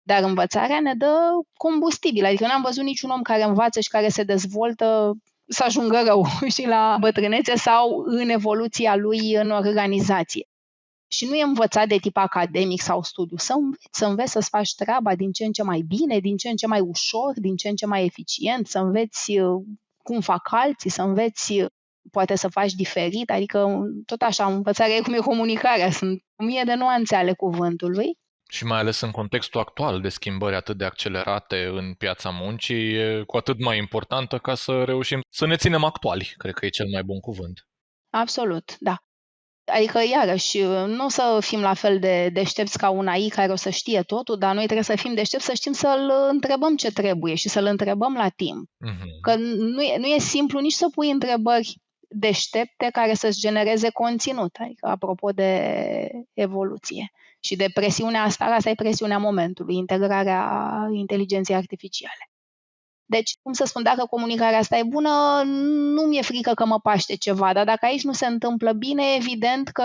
Dar învățarea ne dă combustibil. Adică n-am văzut niciun om care învață și care se dezvoltă să ajungă rău și la bătrânețe sau în evoluția lui în organizație. Și nu e învățat de tip academic sau studiu, să înveți să-ți faci treaba din ce în ce mai bine, din ce în ce mai ușor, din ce în ce mai eficient, să înveți cum fac alții, să înveți poate să faci diferit, adică tot așa, învățarea e cum e comunicarea, sunt 1000 de nuanțe ale cuvântului. Și mai ales în contextul actual de schimbări atât de accelerate în piața muncii, e cu atât mai importantă ca să reușim să ne ținem actuali, cred că e cel mai bun cuvânt. Absolut, da. Adică, iarăși, nu o să fim la fel de deștepți ca un AI care o să știe totul, dar noi trebuie să fim deștepți, să știm să-l întrebăm ce trebuie și să-l întrebăm la timp. Că nu e simplu nici să pui întrebări deștepte care să-ți genereze conținut. Adică, apropo de evoluție și de presiunea asta e presiunea momentului, integrarea inteligenței artificiale. Deci, cum să spun, dacă comunicarea asta e bună, nu mi-e frică că mă paște ceva, dar dacă aici nu se întâmplă bine, evident că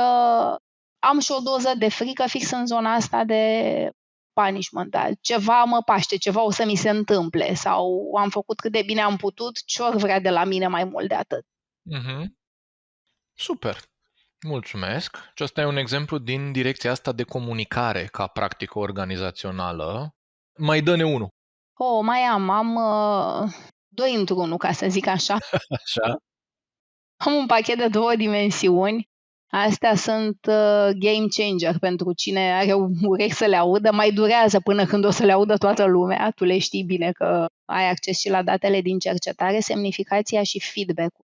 am și o doză de frică fix în zona asta de punishment. Da? Ceva mă paște, ceva o să mi se întâmple sau am făcut cât de bine am putut, ce-or vrea de la mine mai mult de atât. Super! Mulțumesc! Și ăsta e un exemplu din direcția asta de comunicare ca practică organizațională. Mai dă-ne unul! Mai am 2 într-unul, ca să zic așa. Așa? Am un pachet de 2 dimensiuni. Astea sunt game changer pentru cine are urechi să le audă. Mai durează până când o să le audă toată lumea. Tu le știi bine că ai acces și la datele din cercetare, semnificația și feedback-ul.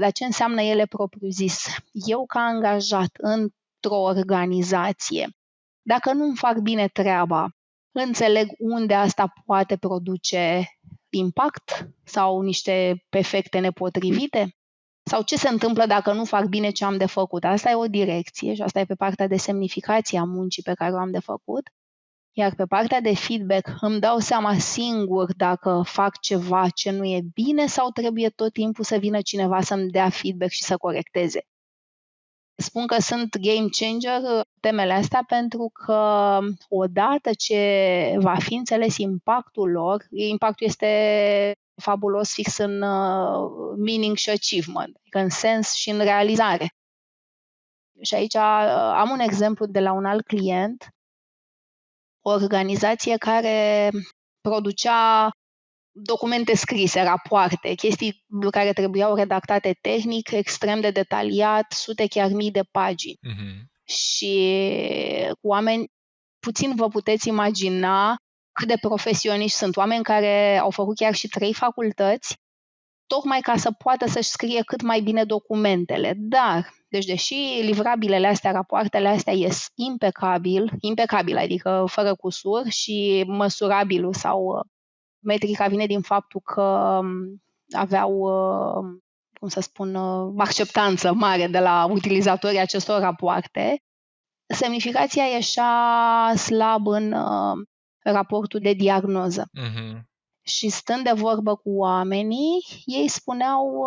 Dar ce înseamnă ele propriu-zis? Eu, ca angajat într-o organizație, dacă nu-mi fac bine treaba, înțeleg unde asta poate produce impact sau niște efecte nepotrivite? Sau ce se întâmplă dacă nu fac bine ce am de făcut? Asta e o direcție și asta e pe partea de semnificație a muncii pe care o am de făcut. Iar pe partea de feedback îmi dau seama singur dacă fac ceva ce nu e bine sau trebuie tot timpul să vină cineva să-mi dea feedback și să corecteze. Spun că sunt game changer temele astea pentru că odată ce va fi înțeles impactul lor, impactul este fabulos fix în meaning și achievement, adică în sens și în realizare. Și aici am un exemplu de la un alt client, o organizație care producea documente scrise, rapoarte, chestii care trebuiau redactate tehnic, extrem de detaliat, sute chiar mii de pagini. Și oameni, puțin vă puteți imagina cât de profesioniști sunt. Oameni care au făcut chiar și 3 facultăți, tocmai ca să poată să-și scrie cât mai bine documentele. Dar, deci deși livrabilele astea, rapoartele astea ies impecabil, adică fără cusur și măsurabilul sau metrica vine din faptul că aveau, cum să spun, acceptanță mare de la utilizatorii acestor rapoarte, semnificația ieșea slab în raportul de diagnoză. Și stând de vorbă cu oamenii, ei spuneau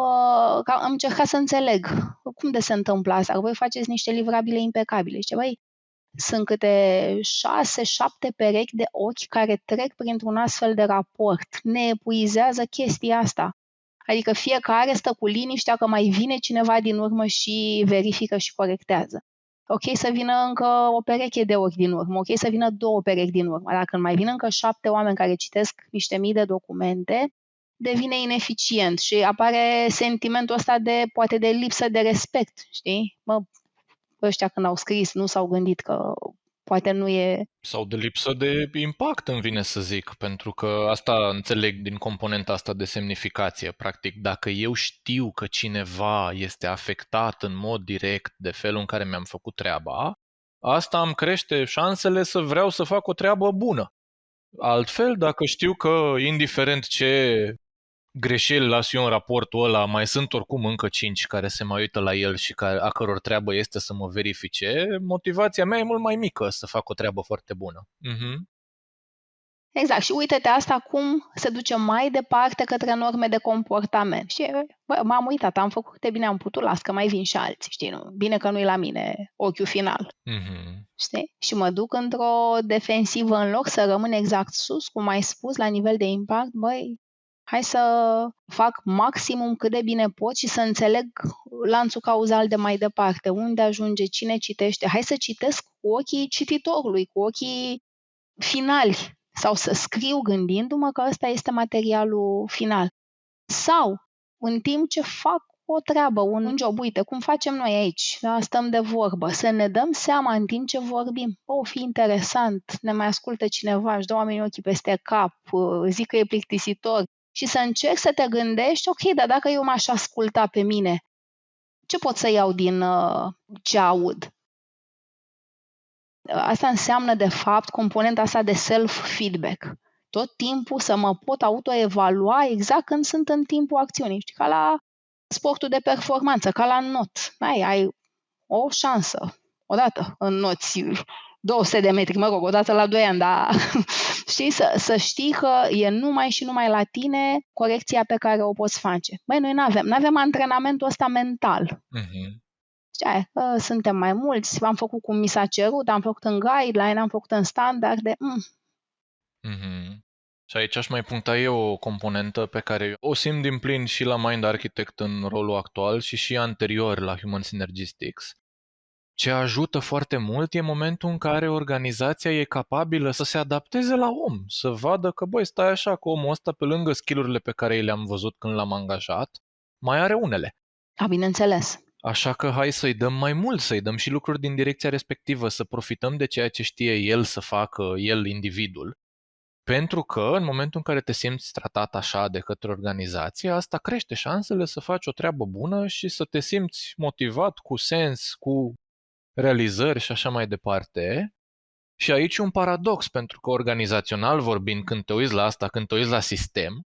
că am încercat să înțeleg cum de se întâmplă asta, că voi faceți niște livrabile impecabile. Și băi, sunt câte 6-7 perechi de ochi care trec printr-un astfel de raport. Ne epuizează chestia asta. Adică fiecare stă cu liniștea că mai vine cineva din urmă și verifică și corectează. Ok să vină încă o pereche de ochi din urmă, ok să vină 2 perechi din urmă. Dacă mai vin încă 7 oameni care citesc niște mii de documente, devine ineficient și apare sentimentul ăsta poate de lipsă de respect, știi? Ăștia când au scris nu s-au gândit că poate nu e... Sau de lipsă de impact, îmi vine să zic, pentru că asta înțeleg din componenta asta de semnificație. Practic, dacă eu știu că cineva este afectat în mod direct de felul în care mi-am făcut treaba, asta îmi crește șansele să vreau să fac o treabă bună. Altfel, dacă știu că, indiferent ce greșeli las eu în raportul ăla, mai sunt oricum încă 5 care se mai uită la el și a căror treabă este să mă verifice, motivația mea e mult mai mică să fac o treabă foarte bună. Exact. Și uite-te asta cum se duce mai departe către norme de comportament. Știi? Bă, m-am uitat, am făcut câte bine am putut, las că mai vin și alții, știi? Nu? Bine că nu-i la mine ochiul final. Știi? Și mă duc într-o defensivă în loc să rămân exact sus, cum ai spus, la nivel de impact. Băi, hai să fac maximum cât de bine pot și să înțeleg lanțul cauzal de mai departe. Unde ajunge, cine citește. Hai să citesc cu ochii cititorului, cu ochii finali. Sau să scriu gândindu-mă că ăsta este materialul final. Sau, în timp ce fac o treabă, un job, uite, cum facem noi aici, da, stăm de vorbă, să ne dăm seama în timp ce vorbim, o fi interesant, ne mai ascultă cineva, își dă oamenii ochii peste cap, zic că e plictisitor și să încerci să te gândești, ok, dar dacă eu m-aș asculta pe mine, ce pot să iau din ce aud? Asta înseamnă, de fapt, componenta asta de self-feedback. Tot timpul să mă pot autoevalua exact când sunt în timpul acțiunii. Știi, ca la sportul de performanță, ca la not. Ai o șansă, odată înnoți 200 de metri, mă rog, odată la 2 ani, dar știi, să știi că e numai și numai la tine corecția pe care o poți face. Băi, noi n-avem antrenamentul ăsta mental. Știi, suntem mai mulți, am făcut cum mi s-a cerut, am făcut în guideline, am făcut în standarde. Și aici aș mai puncta eu o componentă pe care o simt din plin și la Mind Architect în rolul actual și anterior la Human Synergistics. Ce ajută foarte mult e momentul în care organizația e capabilă să se adapteze la om, să vadă că, băi, stai așa, că omul ăsta, pe lângă skill-urile pe care le-am văzut când l-am angajat, mai are unele. Bineînțeles. Așa că hai să-i dăm mai mult, să-i dăm și lucruri din direcția respectivă, să profităm de ceea ce știe el să facă, el, individul. Pentru că în momentul în care te simți tratat așa de către organizație, asta crește șansele să faci o treabă bună și să te simți motivat, cu sens, cu realizări și așa mai departe. Și aici e un paradox, pentru că organizațional vorbind, când te uiți la asta, când te uiți la sistem,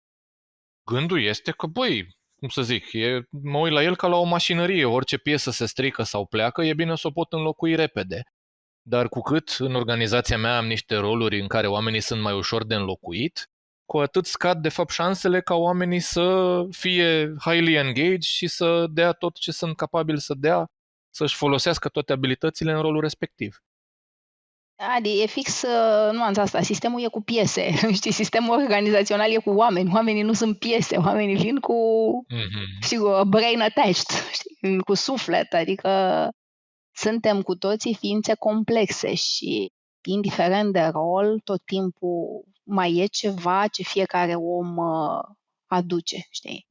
gândul este că, băi, cum să zic, mă uit la el ca la o mașinărie, orice piesă se strică sau pleacă, e bine să o pot înlocui repede. Dar cu cât în organizația mea am niște roluri în care oamenii sunt mai ușor de înlocuit, cu atât scad de fapt șansele ca oamenii să fie highly engaged și să dea tot ce sunt capabili să dea, să-și folosească toate abilitățile în rolul respectiv. Adi, e fix nuanța asta. Sistemul e cu piese. Știi, sistemul organizațional e cu oameni. Oamenii nu sunt piese. Oamenii vin cu, știi, cu brain attached, știi, cu suflet. Adică suntem cu toții ființe complexe și indiferent de rol, tot timpul mai e ceva ce fiecare om aduce, știi?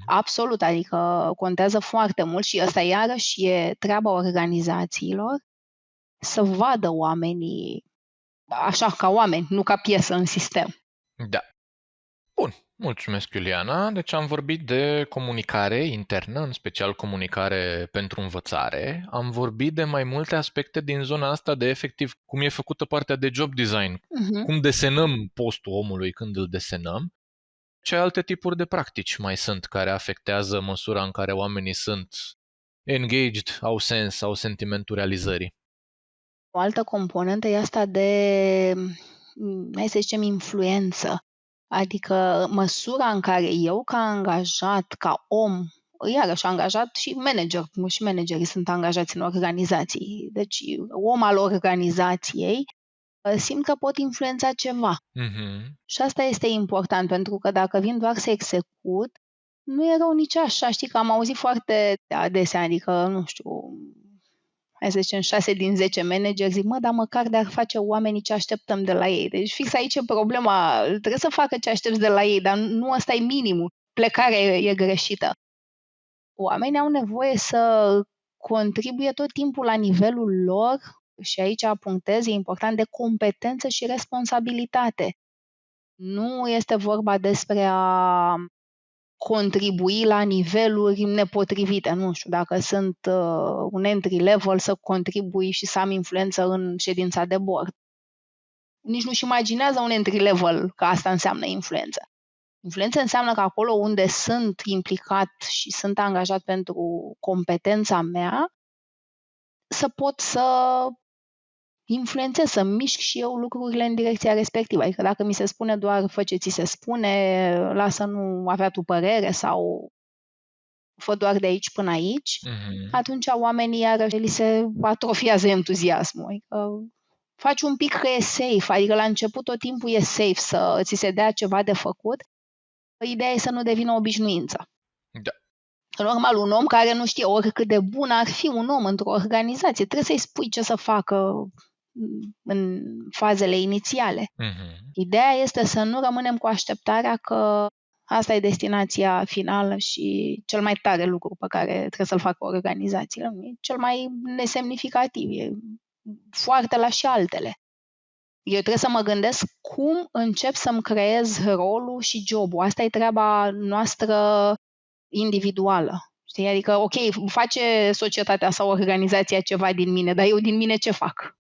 Absolut, adică contează foarte mult și ăsta iarăși e treaba organizațiilor să vadă oamenii așa, ca oameni, nu ca piesă în sistem. Da. Bun, mulțumesc, Iuliana. Deci am vorbit de comunicare internă, în special comunicare pentru învățare. Am vorbit de mai multe aspecte din zona asta de efectiv cum e făcută partea de job design, cum desenăm postul omului când îl desenăm. Ce alte tipuri de practici mai sunt care afectează măsura în care oamenii sunt engaged, au sens, au sentimentul realizării? O altă componentă e asta de, hai să zicem, influență. Adică măsura în care eu, ca angajat, ca om, iarăși angajat și manager, și managerii sunt angajați în organizații, deci om al organizației, simt că pot influența ceva. Și asta este important, pentru că dacă vin doar să execut, nu e rău nici așa. Știi că am auzit foarte adesea, adică, nu știu, hai să zicem 6 din 10 manageri zic, dar măcar de-ar face oamenii ce așteptăm de la ei. Deci fix aici e problema, trebuie să facă ce aștepți de la ei, dar nu ăsta e minimul. Plecarea e greșită. Oamenii au nevoie să contribuie tot timpul la nivelul lor și aici punctez, e important, de competență și responsabilitate. Nu este vorba despre a contribui la niveluri nepotrivite. Nu știu, dacă sunt un entry level, să contribui și să am influență în ședința de board. Nici nu-și imaginează un entry level că asta înseamnă influență. Influență înseamnă că acolo unde sunt implicat și sunt angajat pentru competența mea, să pot să influențez, să mișc și eu lucrurile în direcția respectivă. Adică dacă mi se spune doar fă ce ți se spune, lasă nu avea tu părere sau fă doar de aici până aici, atunci oamenii iarăși li se atrofiază entuziasmul. Adică faci un pic că e safe, adică la început tot timpul e safe să ți se dea ceva de făcut. Ideea e să nu devină obișnuință. Da. Normal, un om care nu știe oricât de bun ar fi un om într-o organizație, trebuie să-i spui ce să facă în fazele inițiale. Ideea este să nu rămânem cu așteptarea că asta e destinația finală și cel mai tare lucru pe care trebuie să-l facă organizațiile. E cel mai nesemnificativ, e foarte la și altele. Eu trebuie să mă gândesc cum încep să-mi creez rolul și jobul. Asta e treaba noastră individuală. Știi? Adică, ok, face societatea sau organizația ceva din mine, dar eu din mine ce fac?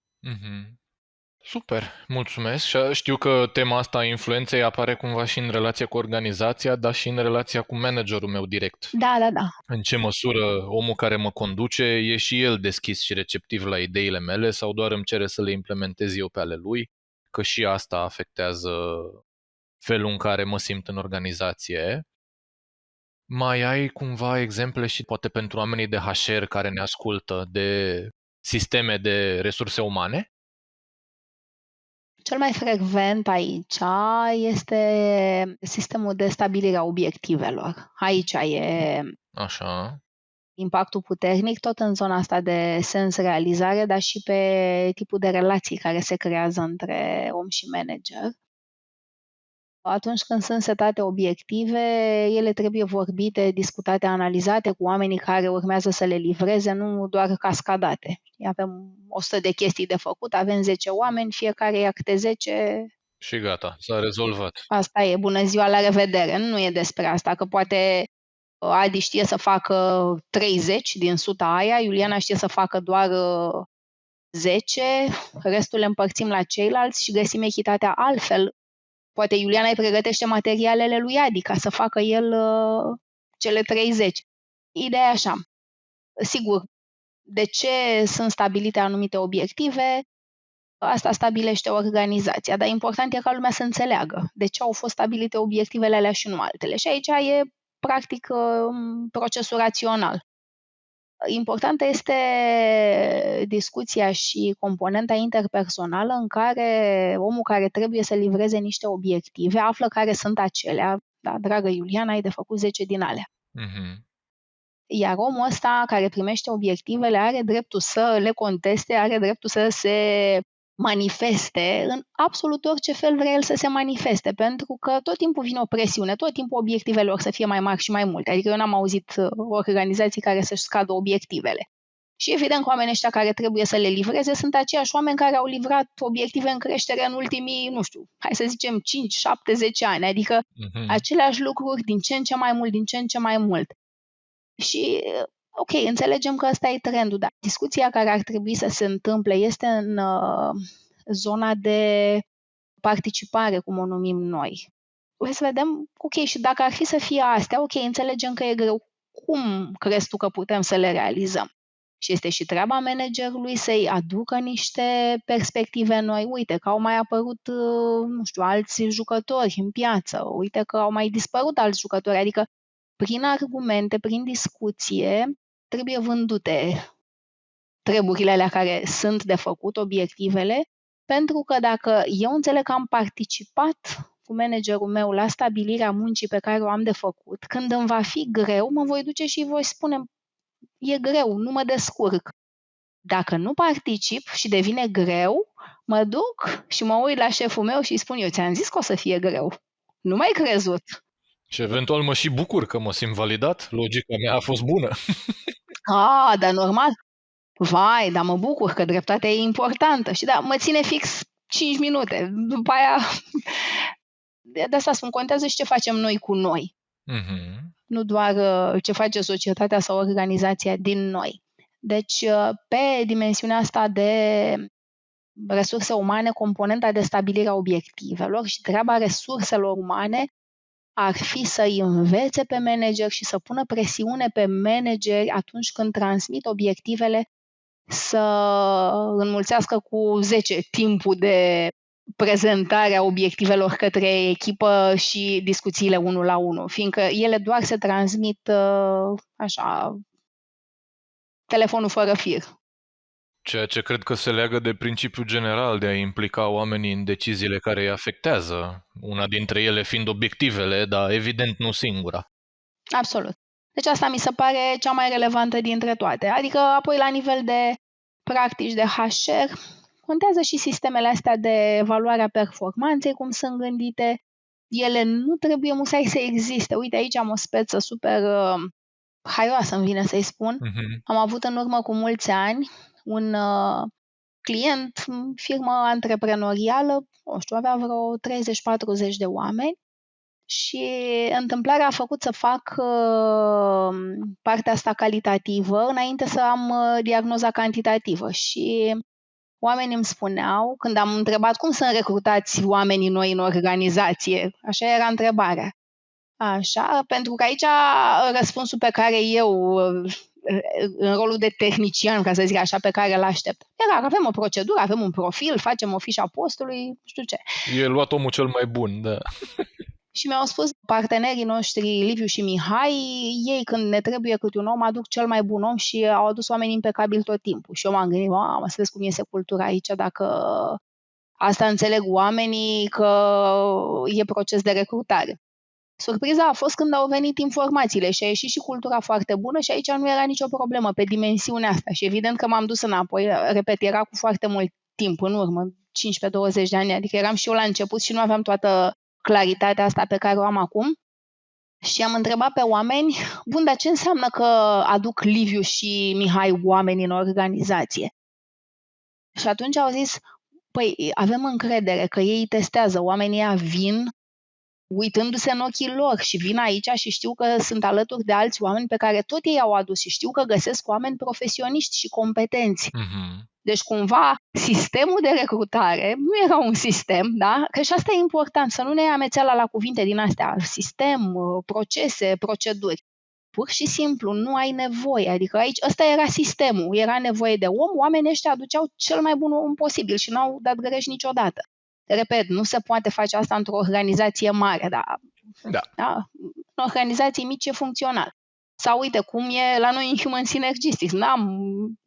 Super, mulțumesc. Și știu că tema asta a influenței apare cumva și în relația cu organizația, dar și în relația cu managerul meu direct. Da. În ce măsură omul care mă conduce e și el deschis și receptiv la ideile mele sau doar îmi cere să le implementez eu pe ale lui, că și asta afectează felul în care mă simt în organizație. Mai ai cumva exemple și poate pentru oamenii de HR care ne ascultă de sisteme de resurse umane? Cel mai frecvent aici este sistemul de stabilire a obiectivelor. Aici e Așa. impactul puternic, tot în zona asta de sens-realizare, dar și pe tipul de relații care se creează între om și manager. Atunci când sunt setate obiective, ele trebuie vorbite, discutate, analizate cu oamenii care urmează să le livreze, nu doar cascadate. Avem 100 de chestii de făcut, avem 10 oameni, fiecare ia câte 10. Și gata, s-a rezolvat. Asta e, bună ziua, la revedere. Nu e despre asta, că poate Adi știe să facă 30 din 100 aia, Iuliana știe să facă doar 10, restul le împărțim la ceilalți și găsim echitatea altfel. Poate Iuliana îi pregătește materialele lui Adi ca să facă el cele 30. Ideea e așa. Sigur, de ce sunt stabilite anumite obiective? Asta stabilește organizația, dar important e ca lumea să înțeleagă de ce au fost stabilite obiectivele alea și nu altele. Și aici e, practic, procesul rațional. Importantă este discuția și componenta interpersonală în care omul care trebuie să livreze niște obiective află care sunt acelea. Da, dragă Iuliana, ai de făcut 10 din alea. Iar omul ăsta care primește obiectivele are dreptul să le conteste, are dreptul să se manifeste în absolut orice fel vrea el să se manifeste, pentru că tot timpul vine o presiune, tot timpul obiectivele lor să fie mai mari și mai multe. Adică eu n-am auzit organizații care să-și scadă obiectivele. Și evident că oamenii ăștia care trebuie să le livreze sunt aceiași oameni care au livrat obiective în creștere în ultimii, nu știu, hai să zicem 5, 7, 10 ani. Adică aceleași lucruri din ce în ce mai mult, din ce în ce mai mult. Și ok, înțelegem că ăsta e trendul, dar discuția care ar trebui să se întâmple este în zona de participare, cum o numim noi. Hai să vedem, ok, și dacă ar fi să fie astea, ok, înțelegem că e greu. Cum crezi tu că putem să le realizăm? Și este și treaba managerului să-i aducă niște perspective noi. Uite că au mai apărut, nu știu, alți jucători în piață, uite că au mai dispărut alți jucători, adică prin argumente, prin discuție, trebuie vândute treburile alea care sunt de făcut, obiectivele, pentru că dacă eu înțeleg că am participat cu managerul meu la stabilirea muncii pe care o am de făcut, când îmi va fi greu, mă voi duce și voi spune, e greu, nu mă descurc. Dacă nu particip și devine greu, mă duc și mă uit la șeful meu și îi spun, eu ți-am zis că o să fie greu. Nu m-ai crezut. Și eventual mă și bucur că mă simt validat. Logica mea a fost bună. Dar normal. Vai, dar mă bucur că dreptatea e importantă. Și da, mă ține fix 5 minute. După aia, de asta spun, contează și ce facem noi cu noi. Nu doar ce face societatea sau organizația din noi. Deci, pe dimensiunea asta de resurse umane, componenta de stabilire a obiectivelor și treaba resurselor umane ar fi să-i învețe pe manager și să pună presiune pe manageri atunci când transmit obiectivele să înmulțească cu 10 timpul de prezentare a obiectivelor către echipă și discuțiile 1 la 1, fiindcă ele doar se transmit așa, telefonul fără fir. Ceea ce cred că se leagă de principiul general de a implica oamenii în deciziile care îi afectează, una dintre ele fiind obiectivele, dar evident nu singura. Absolut. Deci asta mi se pare cea mai relevantă dintre toate. Adică apoi la nivel de practici de HR, contează și sistemele astea de evaluare a performanței, cum sunt gândite. Ele nu trebuie musai să existe. Uite, aici am o speță super haioasă, îmi vine să-i spun. Am avut în urmă cu mulți ani un client, firmă antreprenorială, nu știu, avea vreo 30-40 de oameni și întâmplarea a făcut să fac partea asta calitativă înainte să am diagnoza cantitativă și oamenii îmi spuneau, când am întrebat cum sunt recrutați oamenii noi în organizație, așa era întrebarea. Așa, pentru că aici răspunsul pe care eu, în rolul de tehnician, ca să zic așa, pe care îl aștept, era că avem o procedură, avem un profil, facem o fișă a postului, nu știu ce. E luat omul cel mai bun, da. Și mi-au spus partenerii noștri, Liviu și Mihai, ei când ne trebuie câte un om, aduc cel mai bun om și au adus oameni impecabili tot timpul. Și eu m-am gândit, mamă, să vezi cum iese cultura aici, dacă asta înțeleg oamenii, că e proces de recrutare. Surpriza a fost când au venit informațiile și a ieșit și cultura foarte bună și aici nu era nicio problemă pe dimensiunea asta. Și evident că m-am dus înapoi, repet, era cu foarte mult timp în urmă, 15-20 de ani, adică eram și eu la început și nu aveam toată claritatea asta pe care o am acum. Și am întrebat pe oameni, bun, dar ce înseamnă că aduc Liviu și Mihai oameni în organizație? Și atunci au zis, păi avem încredere că ei testează, oamenii ăia vin uitându-se în ochii lor și vin aici și știu că sunt alături de alți oameni pe care tot ei au adus și știu că găsesc oameni profesioniști și competenți. Deci cumva sistemul de recrutare nu era un sistem, da? Că și asta e important, să nu ne amețeala la cuvinte din astea, sistem, procese, proceduri. Pur și simplu nu ai nevoie, adică aici ăsta era sistemul, era nevoie de om, oamenii ăștia aduceau cel mai bun om posibil și n-au dat greș niciodată. Repet, nu se poate face asta într-o organizație mare, dar da? În organizații mici e funcțional. Sau uite cum e la noi în Human Synergistics. N-am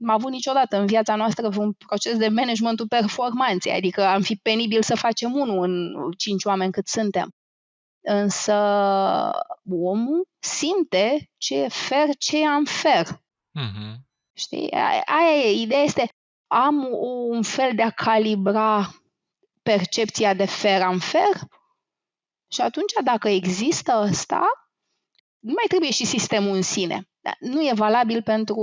avut niciodată în viața noastră un proces de managementul performanței, adică am fi penibil să facem unul în 5 oameni cât suntem. Însă omul simte ce e fair, ce e unfair. Știi? Aia e, ideea este, am un fel de a calibra percepția de fair unfair și atunci dacă există ăsta, nu mai trebuie și sistemul în sine. Dar nu e valabil pentru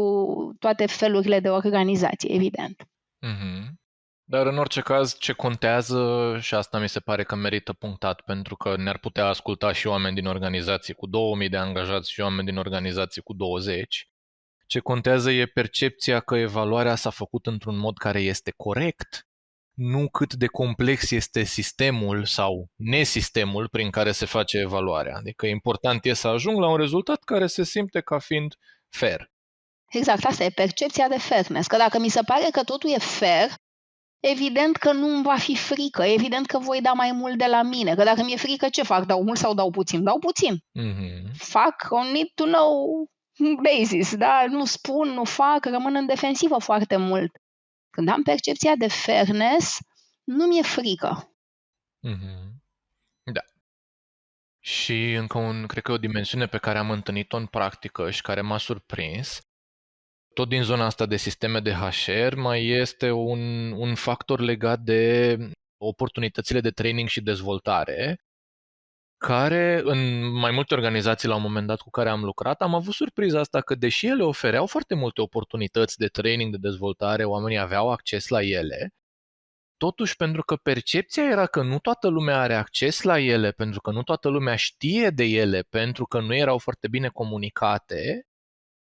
toate felurile de organizație, evident. Dar în orice caz, ce contează, și asta mi se pare că merită punctat, pentru că ne-ar putea asculta și oameni din organizații cu 2000 de angajați și oameni din organizații cu 20, ce contează e percepția că evaluarea s-a făcut într-un mod care este corect, nu cât de complex este sistemul sau nesistemul prin care se face evaluarea. Adică important e să ajung la un rezultat care se simte ca fiind fair. Exact, asta e percepția de fairness. Că dacă mi se pare că totul e fair, evident că nu îmi va fi frică, evident că voi da mai mult de la mine. Că dacă mi-e frică, ce fac? Dau mult sau dau puțin? Dau puțin. Fac on need to know basis, da? Nu spun, nu fac, rămân în defensivă foarte mult. Când am percepția de fairness, nu mi-e frică. Da. Și încă cred că o dimensiune pe care am întâlnit-o în practică și care m-a surprins, tot din zona asta de sisteme de HR, mai este un factor legat de oportunitățile de training și dezvoltare, care în mai multe organizații la un moment dat cu care am lucrat, am avut surpriza asta că deși ele ofereau foarte multe oportunități de training, de dezvoltare, oamenii aveau acces la ele, totuși pentru că percepția era că nu toată lumea are acces la ele, pentru că nu toată lumea știe de ele, pentru că nu erau foarte bine comunicate,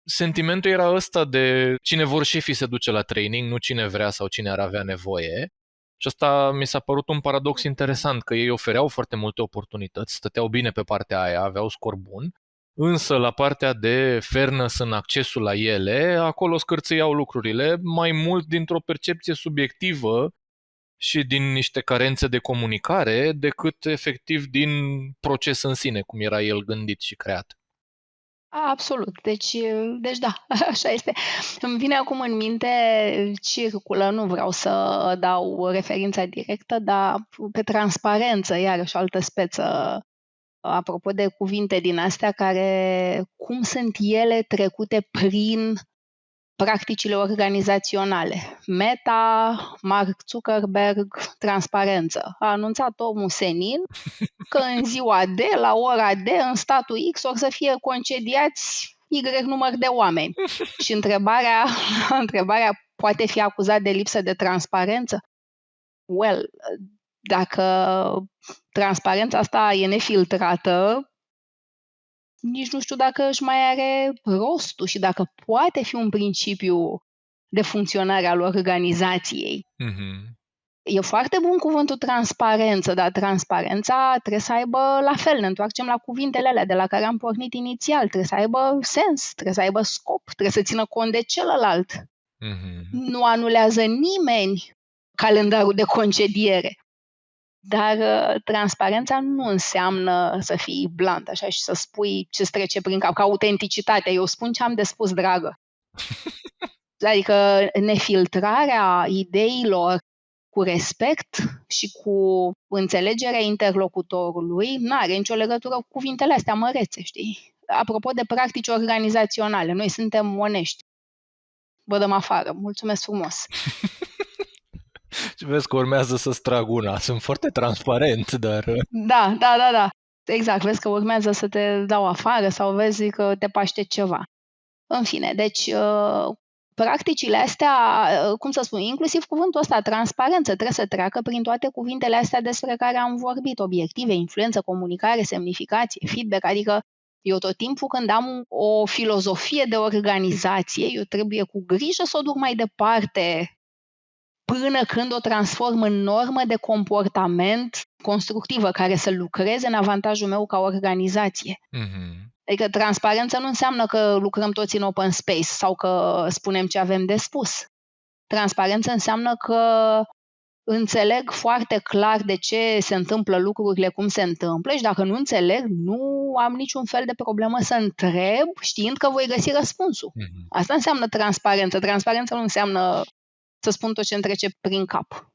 sentimentul era ăsta de cine vor șefii se duce la training, nu cine vrea sau cine ar avea nevoie. Și asta mi s-a părut un paradox interesant, că ei ofereau foarte multe oportunități, stăteau bine pe partea aia, aveau scor bun, însă la partea de fairness în accesul la ele, acolo scârțâiau lucrurile mai mult dintr-o percepție subiectivă și din niște carențe de comunicare decât efectiv din proces în sine, cum era el gândit și creat. Absolut. Deci da, așa este. Îmi vine acum în minte, circulă, nu vreau să dau referința directă, dar pe transparență, iarăși o altă speță, apropo de cuvinte din astea care, cum sunt ele trecute prin practicile organizaționale. Meta, Mark Zuckerberg, transparență. A anunțat omul senin că în ziua D, la ora D, în statul X, or să fie concediați Y număr de oameni. Și întrebarea poate fi acuzat de lipsă de transparență? Well, dacă transparența asta e nefiltrată, nici nu știu dacă își mai are rostul și dacă poate fi un principiu de funcționare al organizației. Mm-hmm. E foarte bun cuvântul transparență, dar transparența trebuie să aibă la fel, ne întoarcem la cuvintele alea de la care am pornit inițial, trebuie să aibă sens, trebuie să aibă scop, trebuie să țină cont de celălalt. Mm-hmm. Nu anulează nimeni calendarul de concediere. Dar transparența nu înseamnă să fii blunt, așa, și să spui ce-ți trece prin cap, ca autenticitatea. Eu spun ce am de spus, dragă. Adică nefiltrarea ideilor cu respect și cu înțelegerea interlocutorului n-are nicio legătură cu cuvintele astea mărețe, știi? Apropo de practici organizaționale, noi suntem onești. Vă dăm afară. Mulțumesc frumos. Și vezi că urmează să-ți trag una. Sunt foarte transparent, dar... Da. Exact, vezi că urmează să te dau afară sau vezi că te paște ceva. În fine, deci practicile astea, cum să spun, inclusiv cuvântul ăsta, transparență, trebuie să treacă prin toate cuvintele astea despre care am vorbit, obiective, influență, comunicare, semnificație, feedback, adică eu tot timpul când am o filozofie de organizație, eu trebuie cu grijă să o duc mai departe până când o transform în normă de comportament constructivă care să lucreze în avantajul meu ca organizație. Mm-hmm. Adică transparență nu înseamnă că lucrăm toți în open space sau că spunem ce avem de spus. Transparență înseamnă că înțeleg foarte clar de ce se întâmplă lucrurile cum se întâmplă și dacă nu înțeleg, nu am niciun fel de problemă să întreb știind că voi găsi răspunsul. Mm-hmm. Asta înseamnă transparență. Transparență nu înseamnă să spun tot ce îmi trece prin cap.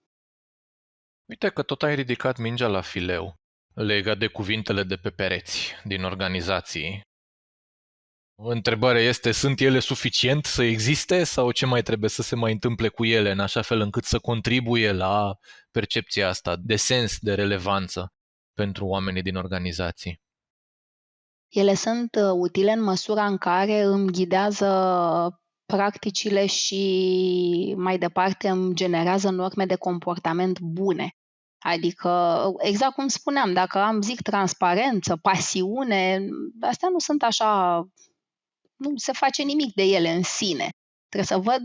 Uite că tot ai ridicat mingea la fileu legat de cuvintele de pe pereți din organizații. Întrebarea este, sunt ele suficient să existe sau ce mai trebuie să se mai întâmple cu ele în așa fel încât să contribuie la percepția asta de sens, de relevanță pentru oamenii din organizații? Ele sunt utile în măsura în care îmi ghidează practicile și mai departe îmi generează norme de comportament bune. Adică, exact cum spuneam, dacă zic transparență, pasiune, astea nu sunt așa, nu se face nimic de ele în sine. Trebuie să văd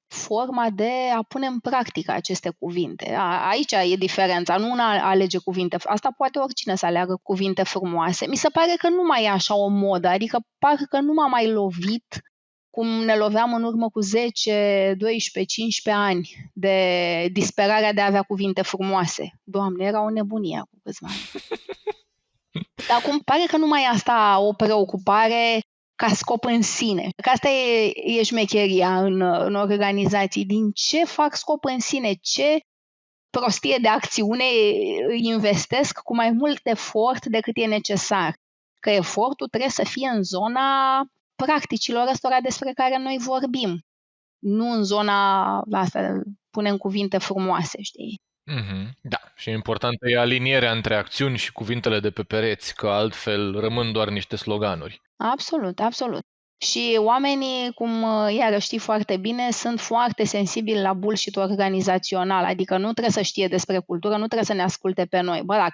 forma de a pune în practică aceste cuvinte. Aici e diferența, nu una alege cuvinte. Asta poate oricine să aleagă cuvinte frumoase. Mi se pare că nu mai e așa o modă, adică parcă nu m-a mai lovit cum ne loveam în urmă cu 10, 12, 15 ani de disperarea de a avea cuvinte frumoase. Doamne, era o nebunie acum câțiva ani. Dar acum pare că nu mai e asta o preocupare ca scop în sine. Că asta e șmecheria în organizații. Din ce fac scop în sine? Ce prostie de acțiune investesc cu mai mult efort decât e necesar? Că efortul trebuie să fie în zona practicilor ăstora despre care noi vorbim. Nu în zona asta, punem cuvinte frumoase, știi? Mm-hmm. Da, și importantă e alinierea între acțiuni și cuvintele de pe pereți, că altfel rămân doar niște sloganuri. Absolut. Și oamenii, cum iarăși știi foarte bine, sunt foarte sensibili la bullshit organizațional, adică nu trebuie să știe despre cultură, nu trebuie să ne asculte pe noi. Bă,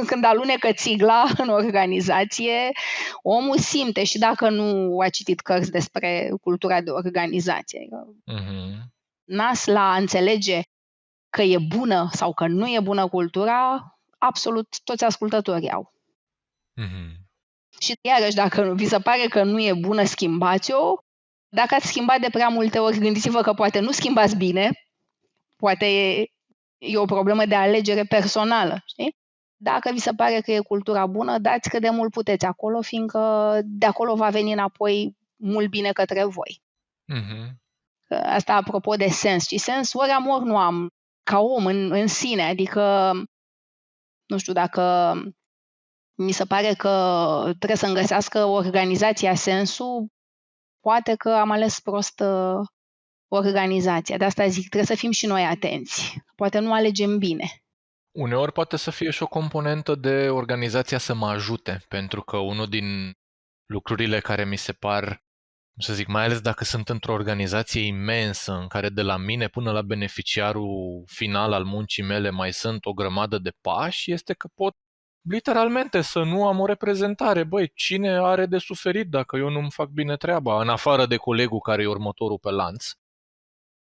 când alunecă țigla în organizație, omul simte și dacă nu a citit cărți despre cultura de organizație. Mm-hmm. Nas la a înțelege că e bună sau că nu e bună cultura, absolut toți ascultătorii au. Mm-hmm. Și iarăși, dacă vi se pare că nu e bună, schimbați-o. Dacă ați schimbat de prea multe ori, gândiți-vă că poate nu schimbați bine, poate e o problemă de alegere personală, știi? Dacă vi se pare că e cultura bună, dați cât de mult puteți acolo, fiindcă de acolo va veni înapoi mult bine către voi. Mhm. Asta apropo de sens. Și sens ori am, ori nu am, ca om în sine. Adică, nu știu, dacă mi se pare că trebuie să-mi găsească organizația sensul, poate că am ales prost organizația. De asta zic, trebuie să fim și noi atenți. Poate nu alegem bine. Uneori poate să fie și o componentă de organizația să mă ajute, pentru că unul din lucrurile care mi se par, cum să zic, mai ales dacă sunt într-o organizație imensă în care de la mine până la beneficiarul final al muncii mele mai sunt o grămadă de pași, este că pot literalmente să nu am o reprezentare. Băi, cine are de suferit dacă eu nu-mi fac bine treaba, în afară de colegul care e următorul pe lanț?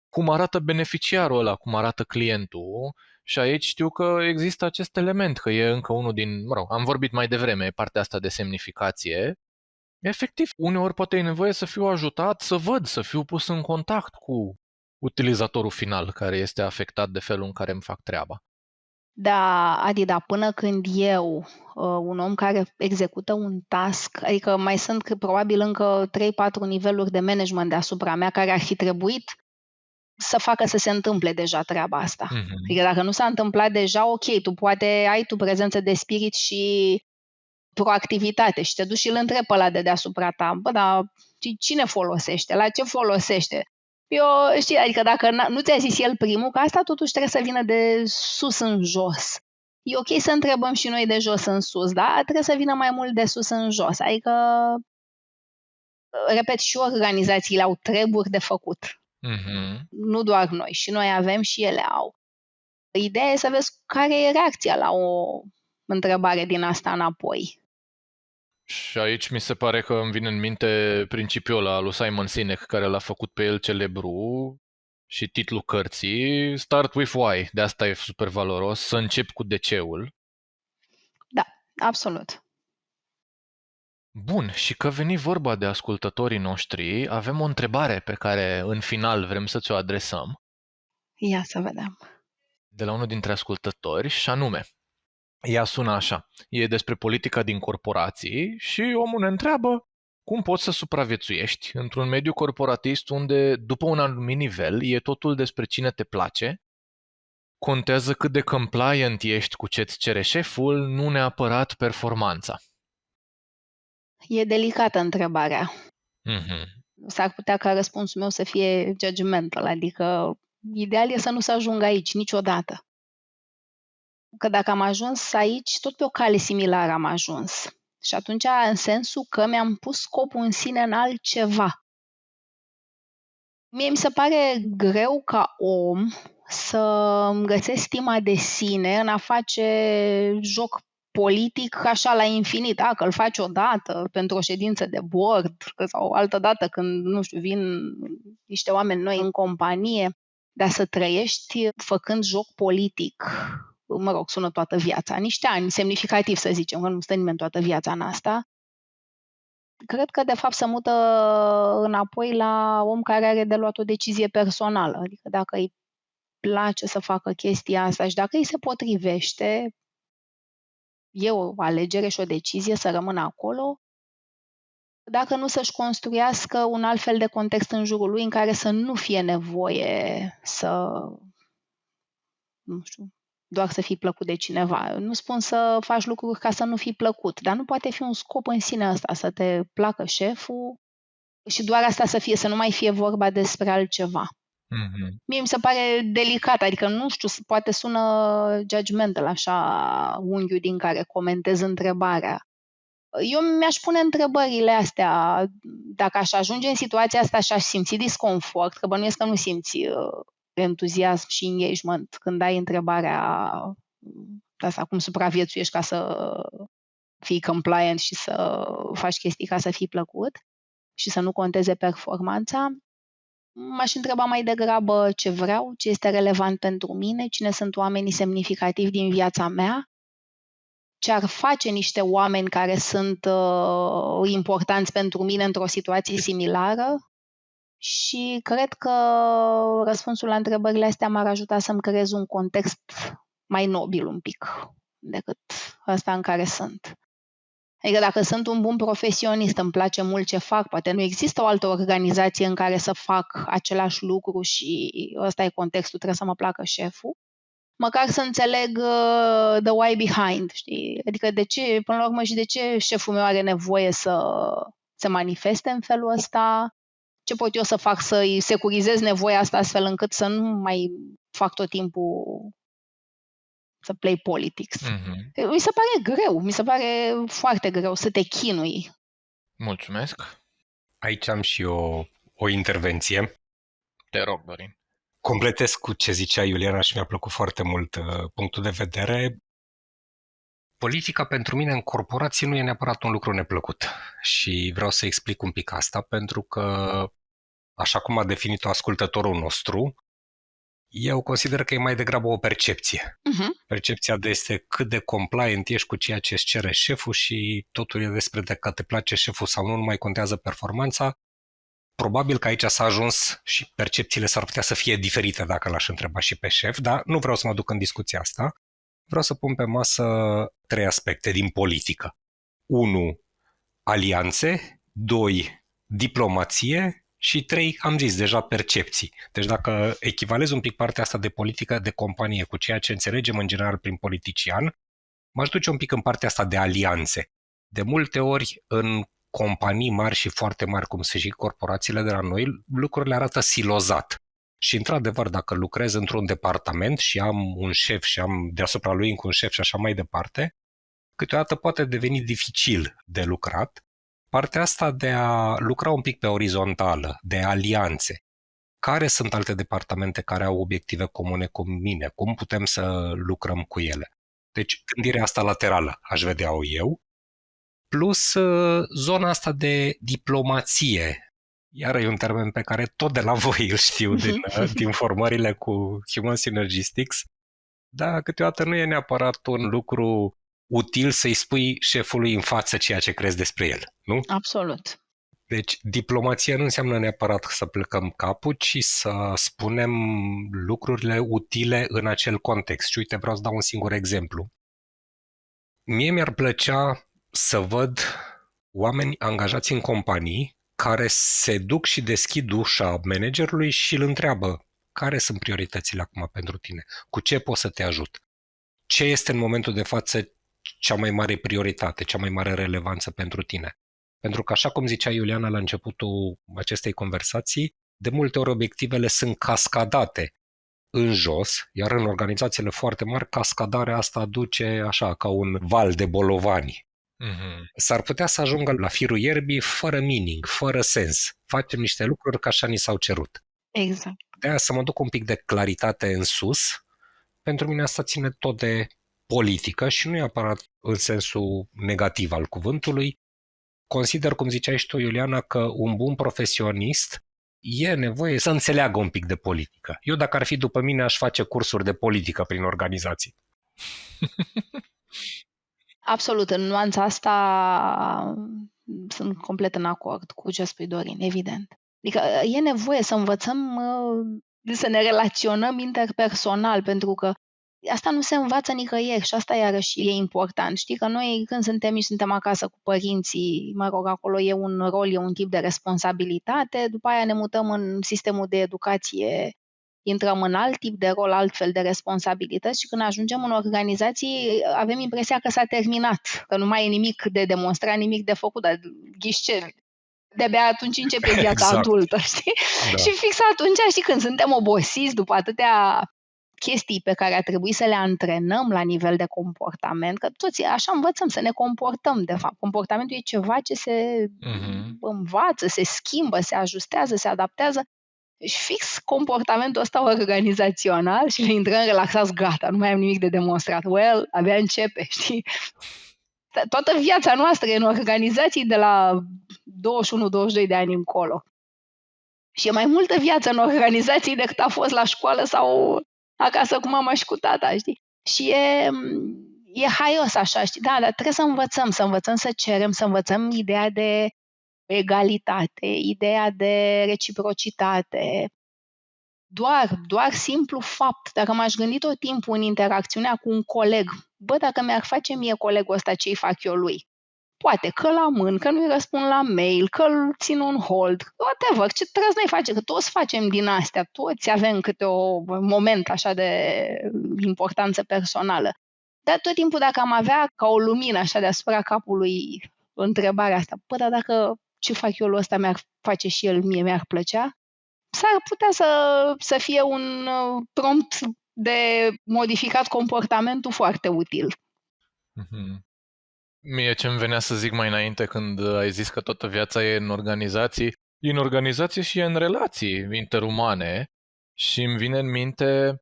Cum arată beneficiarul ăla, cum arată clientul? Și aici știu că există acest element, că e încă unul din, am vorbit mai devreme, partea asta de semnificație. Efectiv, uneori poate e nevoie să fiu ajutat să văd, să fiu pus în contact cu utilizatorul final care este afectat de felul în care îmi fac treaba. Da, Adi, dar până când eu, un om care execută un task, adică mai sunt probabil încă 3-4 niveluri de management deasupra mea care ar fi trebuit să facă să se întâmple deja treaba asta. Adică dacă nu s-a întâmplat deja, ok, tu poate ai tu prezență de spirit și proactivitate și te duci și îl întrebi pe ăla de deasupra ta. Bă, dar cine folosește? La ce folosește? Eu, știi, adică dacă nu ți-a zis el primul, că asta totuși trebuie să vină de sus în jos. E ok să întrebăm și noi de jos în sus, dar trebuie să vină mai mult de sus în jos. Adică, repet, și organizațiile au treburi de făcut. Nu doar noi, și noi avem și ele au. Ideea e să vezi care e reacția la o întrebare din asta înapoi. Și aici mi se pare că îmi vine în minte principiul ăla lui Simon Sinek, care l-a făcut pe el celebru, și titlul cărții, Start with Why, de asta e super valoros, să încep cu de ce-ul. Da, absolut. Bun, și că veni vorba de ascultătorii noștri, avem o întrebare pe care în final vrem să ți-o adresăm. Ia să vedem. De la unul dintre ascultători, și anume, ea sună așa, e despre politica din corporații și omul ne întreabă cum poți să supraviețuiești într-un mediu corporatist unde, după un anumit nivel, e totul despre cine te place, contează cât de compliant ești cu ce-ți cere șeful, nu neapărat performanța. E delicată întrebarea. S-ar putea ca răspunsul meu să fie judgmental, adică ideal e să nu se ajungă aici niciodată. Că dacă am ajuns aici, tot pe o cale similară am ajuns. Și atunci, în sensul că mi-am pus scopul în sine în altceva. Mie mi se pare greu ca om să îmi găsesc stima de sine în a face joc politic așa la infinit. Că îl faci odată pentru o ședință de board sau o altă dată când, nu știu, vin niște oameni noi în companie, dar să trăiești făcând joc politic, sună toată viața, niște ani semnificativ să zicem, că nu stă nimeni toată viața în asta. Cred că, de fapt, se mută înapoi la om care are de luat o decizie personală. Adică dacă îi place să facă chestia asta și dacă îi se potrivește, e o alegere și o decizie să rămână acolo. Dacă nu, să-și construiască un alt fel de context în jurul lui în care să nu fie nevoie să, nu știu, doar să fii plăcut de cineva. Nu spun să faci lucruri ca să nu fii plăcut, dar nu poate fi un scop în sine ăsta, să te placă șeful și doar asta să nu mai fie vorba despre altceva. Mie mi se pare delicat, adică nu știu, poate sună judgmental așa unghiul din care comentez întrebarea. Eu mi-aș pune întrebările astea, dacă aș ajunge în situația asta și aș simți disconfort, că bănuiesc că nu simți entuziasm și engagement când ai întrebarea asta, cum supraviețuiești ca să fii compliant și să faci chestii ca să fii plăcut și să nu conteze performanța. M-aș întreba mai degrabă ce vreau, ce este relevant pentru mine, cine sunt oamenii semnificativi din viața mea ce ar face niște oameni care sunt importanți pentru mine într-o situație similară și cred că răspunsul la întrebările astea m-ar ajuta să-mi creez un context mai nobil un pic decât ăsta în care sunt. Adică dacă sunt un bun profesionist, îmi place mult ce fac, poate nu există o altă organizație în care să fac același lucru și ăsta e contextul, trebuie să mă placă șeful, măcar să înțeleg the why behind, știi? Adică de ce, până la urmă, și de ce șeful meu are nevoie să se manifeste în felul ăsta, ce pot eu să fac să-i securizez nevoia asta astfel încât să nu mai fac tot timpul să play politics. Mhm. Mi se pare greu, mi se pare foarte greu să te chinui. Mulțumesc. Aici am și eu o intervenție. Te rog, Dorin. Completez cu ce zicea Iuliana și mi-a plăcut foarte mult punctul de vedere. Politica pentru mine în corporații nu e neapărat un lucru neplăcut și vreau să explic un pic asta pentru că, așa cum a definit-o ascultătorul nostru, eu consider că e mai degrabă o percepție. Percepția este cât de compliant ești cu ceea ce îți cere șeful și totul e despre dacă te place șeful sau nu mai contează performanța. Probabil că aici s-a ajuns și percepțiile s-ar putea să fie diferite dacă l-aș întreba și pe șef, dar nu vreau să mă duc în discuția asta. Vreau să pun pe masă 3 aspecte din politică. 1. Alianțe. 2. Diplomație. Și 3. Am zis deja, percepții. Deci dacă echivalez un pic partea asta de politică de companie cu ceea ce înțelegem în general prin politician, m-aș duce un pic în partea asta de alianțe. De multe ori în companii mari și foarte mari, cum sunt și corporațiile de la noi, lucrurile arată silozat. Și într-adevăr, dacă lucrez într-un departament și am un șef și am deasupra lui încă un șef și așa mai departe, câteodată poate deveni dificil de lucrat. Partea asta de a lucra un pic pe orizontală, de alianțe. Care sunt alte departamente care au obiective comune cu mine? Cum putem să lucrăm cu ele? Deci gândirea asta laterală aș vedea-o eu. Plus zona asta de diplomație. Iar e un termen pe care tot de la voi îl știu din formările cu Human Synergistics, dar câteodată nu e neapărat un lucru util să-i spui șefului în față ceea ce crezi despre el, nu? Absolut. Deci diplomația nu înseamnă neapărat să plecăm capul, ci să spunem lucrurile utile în acel context. Și uite, vreau să dau un singur exemplu. Mie mi-ar plăcea să văd oameni angajați în companii care se duc și deschid ușa managerului și îl întreabă care sunt prioritățile acum pentru tine, cu ce pot să te ajut, ce este în momentul de față cea mai mare prioritate, cea mai mare relevanță pentru tine. Pentru că, așa cum zicea Iuliana la începutul acestei conversații, de multe ori obiectivele sunt cascadate în jos, iar în organizațiile foarte mari, cascadarea asta duce așa, ca un val de bolovani. S-ar putea să ajungă la firul ierbii fără meaning, fără sens. Facem niște lucruri că așa ni s-au cerut. Exact. De-aia să mă duc un pic de claritate în sus. Pentru mine asta ține tot de politică și nu e neapărat în sensul negativ al cuvântului. Consider, cum ziceai și tu, Iuliana, că un bun profesionist e nevoie să înțeleagă un pic de politică. Eu, dacă ar fi după mine, aș face cursuri de politică prin organizații. Absolut, în nuanța asta sunt complet în acord cu ce spui, Dorin, evident. Adică e nevoie să învățăm să ne relaționăm interpersonal, pentru că asta nu se învață nicăieri și asta iarăși e important. Știi că noi când suntem mici, suntem acasă cu părinții, mă rog, acolo e un rol, e un tip de responsabilitate, după aia ne mutăm în sistemul de educație, intrăm în alt tip de rol, altfel de responsabilități și când ajungem în organizații avem impresia că s-a terminat, că nu mai e nimic de demonstrat, nimic de făcut, dar ghișce, de-abia atunci începe viața adultă, știi? Da. Și fix atunci, știi, când suntem obosiți după atâtea chestii pe care a trebuit să le antrenăm la nivel de comportament, că toți așa învățăm să ne comportăm, de fapt. Comportamentul e ceva ce se învață, se schimbă, se ajustează, se adaptează. Și fix comportamentul ăsta organizațional și le intrăm relaxați, gata, nu mai am nimic de demonstrat. Well, abia începe, știi? Toată viața noastră e în organizații de la 21-22 de ani încolo. Și e mai multă viață în organizații decât a fost la școală sau acasă cu mama și cu tata, știi? Și e haios așa, știi? Da, dar trebuie să învățăm să cerem, să învățăm ideea de egalitate, ideea de reciprocitate. Doar simplu fapt. Dacă m-aș gândi tot timpul în interacțiunea cu un coleg, dacă mi-ar face mie colegul ăsta ce-i fac eu lui, poate că la mân, că nu-i răspund la mail, că îl țin on hold, whatever, ce trebuie să-i face, că toți facem din astea, toți avem câte un moment așa de importanță personală. Dar tot timpul dacă am avea ca o lumină așa deasupra capului întrebarea asta, dar dacă ce fac eu lui ăsta mi-ar face și el mie, mi-ar plăcea, s-ar putea să fie un prompt de modificat comportamentul foarte util. Mm-hmm. Mie ce-mi venea să zic mai înainte când ai zis că toată viața e în organizație și e în relații interumane și îmi vine în minte,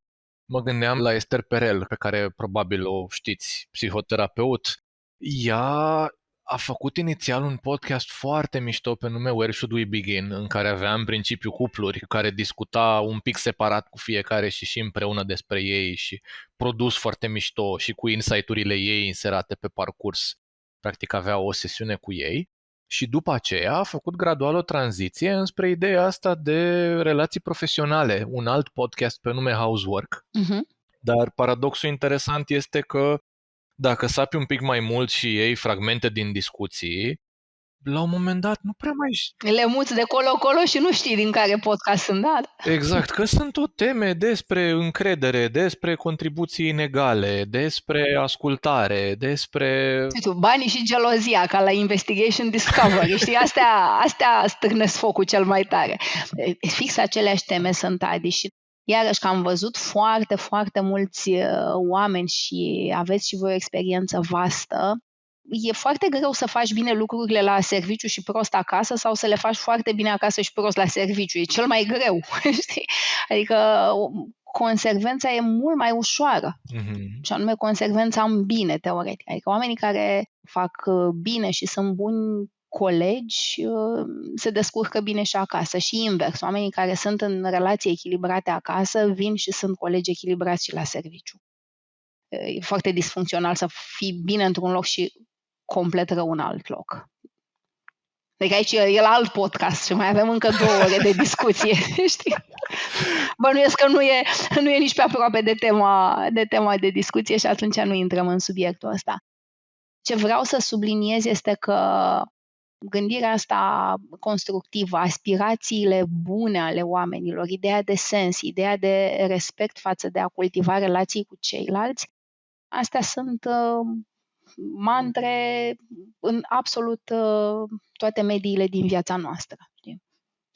mă gândeam la Esther Perel, pe care probabil o știți, psihoterapeut. Ea a făcut inițial un podcast foarte mișto pe nume Where Should We Begin, în care avea în principiu cupluri care discuta un pic separat cu fiecare și împreună despre ei și produs foarte mișto și cu insight-urile ei inserate pe parcurs. Practic avea o sesiune cu ei și după aceea a făcut gradual o tranziție înspre ideea asta de relații profesionale, un alt podcast pe nume Housework. Dar paradoxul interesant este că dacă sapi un pic mai mult și iei fragmente din discuții, la un moment dat nu prea mai... Le muți de colo-colo și nu știi din care podcast sunt, da? Exact, că sunt tot teme despre încredere, despre contribuții inegale, despre ascultare, despre... Banii și gelozia, ca la Investigation Discovery, știi? Astea stârnesc focul cel mai tare. Fix aceleași teme sunt, Adi, și iarăși că am văzut foarte, foarte mulți oameni și aveți și voi o experiență vastă. E foarte greu să faci bine lucrurile la serviciu și prost acasă sau să le faci foarte bine acasă și prost la serviciu. E cel mai greu, știi? Adică consecvența e mult mai ușoară. Și anume consecvența în bine, teoretic. Adică oamenii care fac bine și sunt buni colegi se descurcă bine și acasă și invers. Oamenii care sunt în relații echilibrate acasă vin și sunt colegi echilibrați și la serviciu. E foarte disfuncțional să fii bine într-un loc și complet rău în alt loc. Deci aici e la alt podcast și mai avem încă 2 ore de discuție, știi? Bănuiesc că nu e nici pe aproape de tema de discuție și atunci nu intrăm în subiectul ăsta. Ce vreau să subliniez este că gândirea asta constructivă, aspirațiile bune ale oamenilor, ideea de sens, ideea de respect față de a cultiva relații cu ceilalți, astea sunt mantre în absolut toate mediile din viața noastră, știi?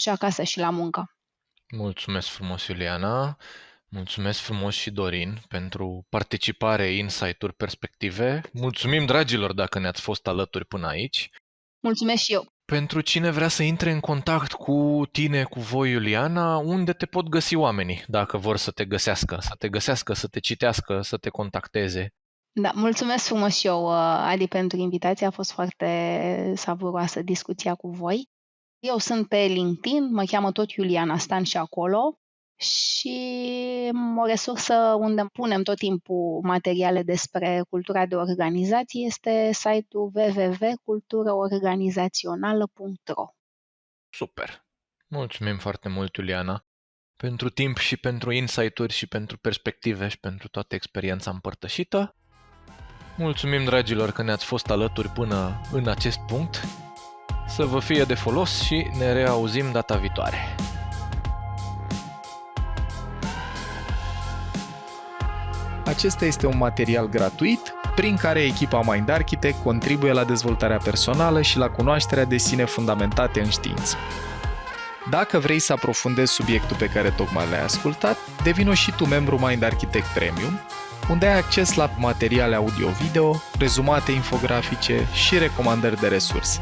Și acasă și la muncă. Mulțumesc frumos, Iuliana. Mulțumesc frumos și Dorin pentru participare, insight-uri, perspective. Mulțumim, dragilor, dacă ne-ați fost alături până aici. Mulțumesc și eu. Pentru cine vrea să intre în contact cu tine, cu voi, Iuliana, unde te pot găsi oamenii dacă vor să te găsească, să te citească, să te contacteze? Da, mulțumesc frumos și eu, Adi, pentru invitație. A fost foarte savuroasă discuția cu voi. Eu sunt pe LinkedIn, mă cheamă tot Iuliana Stan și acolo și o resursă unde punem tot timpul materiale despre cultura de organizație este site-ul www.culturaorganizațională.ro. Super! Mulțumim foarte mult, Iuliana, pentru timp și pentru insight-uri și pentru perspective și pentru toată experiența împărtășită. Mulțumim, dragilor, că ne-ați fost alături până în acest punct. Să vă fie de folos și ne reauzim data viitoare. Acesta este un material gratuit prin care echipa Mind Architect contribuie la dezvoltarea personală și la cunoașterea de sine fundamentate în știință. Dacă vrei să aprofundezi subiectul pe care tocmai l-ai ascultat, devino și tu membru Mind Architect Premium, unde ai acces la materiale audio-video, rezumate infografice și recomandări de resurse.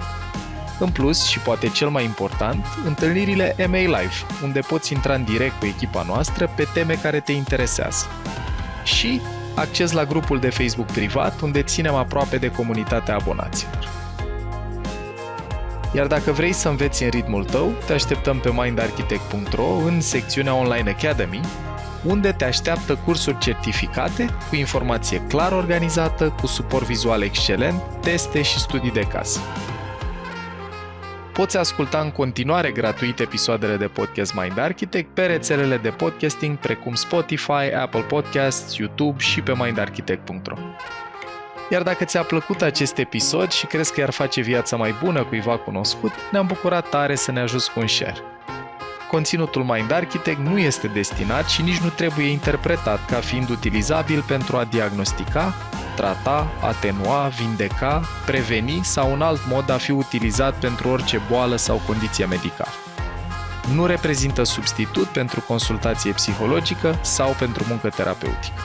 În plus, și poate cel mai important, întâlnirile MA Live, unde poți intra în direct cu echipa noastră pe teme care te interesează. Și acces la grupul de Facebook privat, unde ținem aproape de comunitatea abonaților. Iar dacă vrei să înveți în ritmul tău, te așteptăm pe mindarchitect.ro în secțiunea Online Academy, unde te așteaptă cursuri certificate, cu informație clar organizată, cu suport vizual excelent, teste și studii de caz. Poți asculta în continuare gratuit episoadele de podcast Mind Architect pe rețelele de podcasting precum Spotify, Apple Podcasts, YouTube și pe mindarchitect.ro. Iar dacă ți-a plăcut acest episod și crezi că i-ar face viața mai bună cuiva cunoscut, ne-am bucurat tare să ne ajuți cu un share. Conținutul Mind Architect nu este destinat și nici nu trebuie interpretat ca fiind utilizabil pentru a diagnostica, trata, atenua, vindeca, preveni sau un alt mod a fi utilizat pentru orice boală sau condiție medicală. Nu reprezintă substitut pentru consultație psihologică sau pentru muncă terapeutică.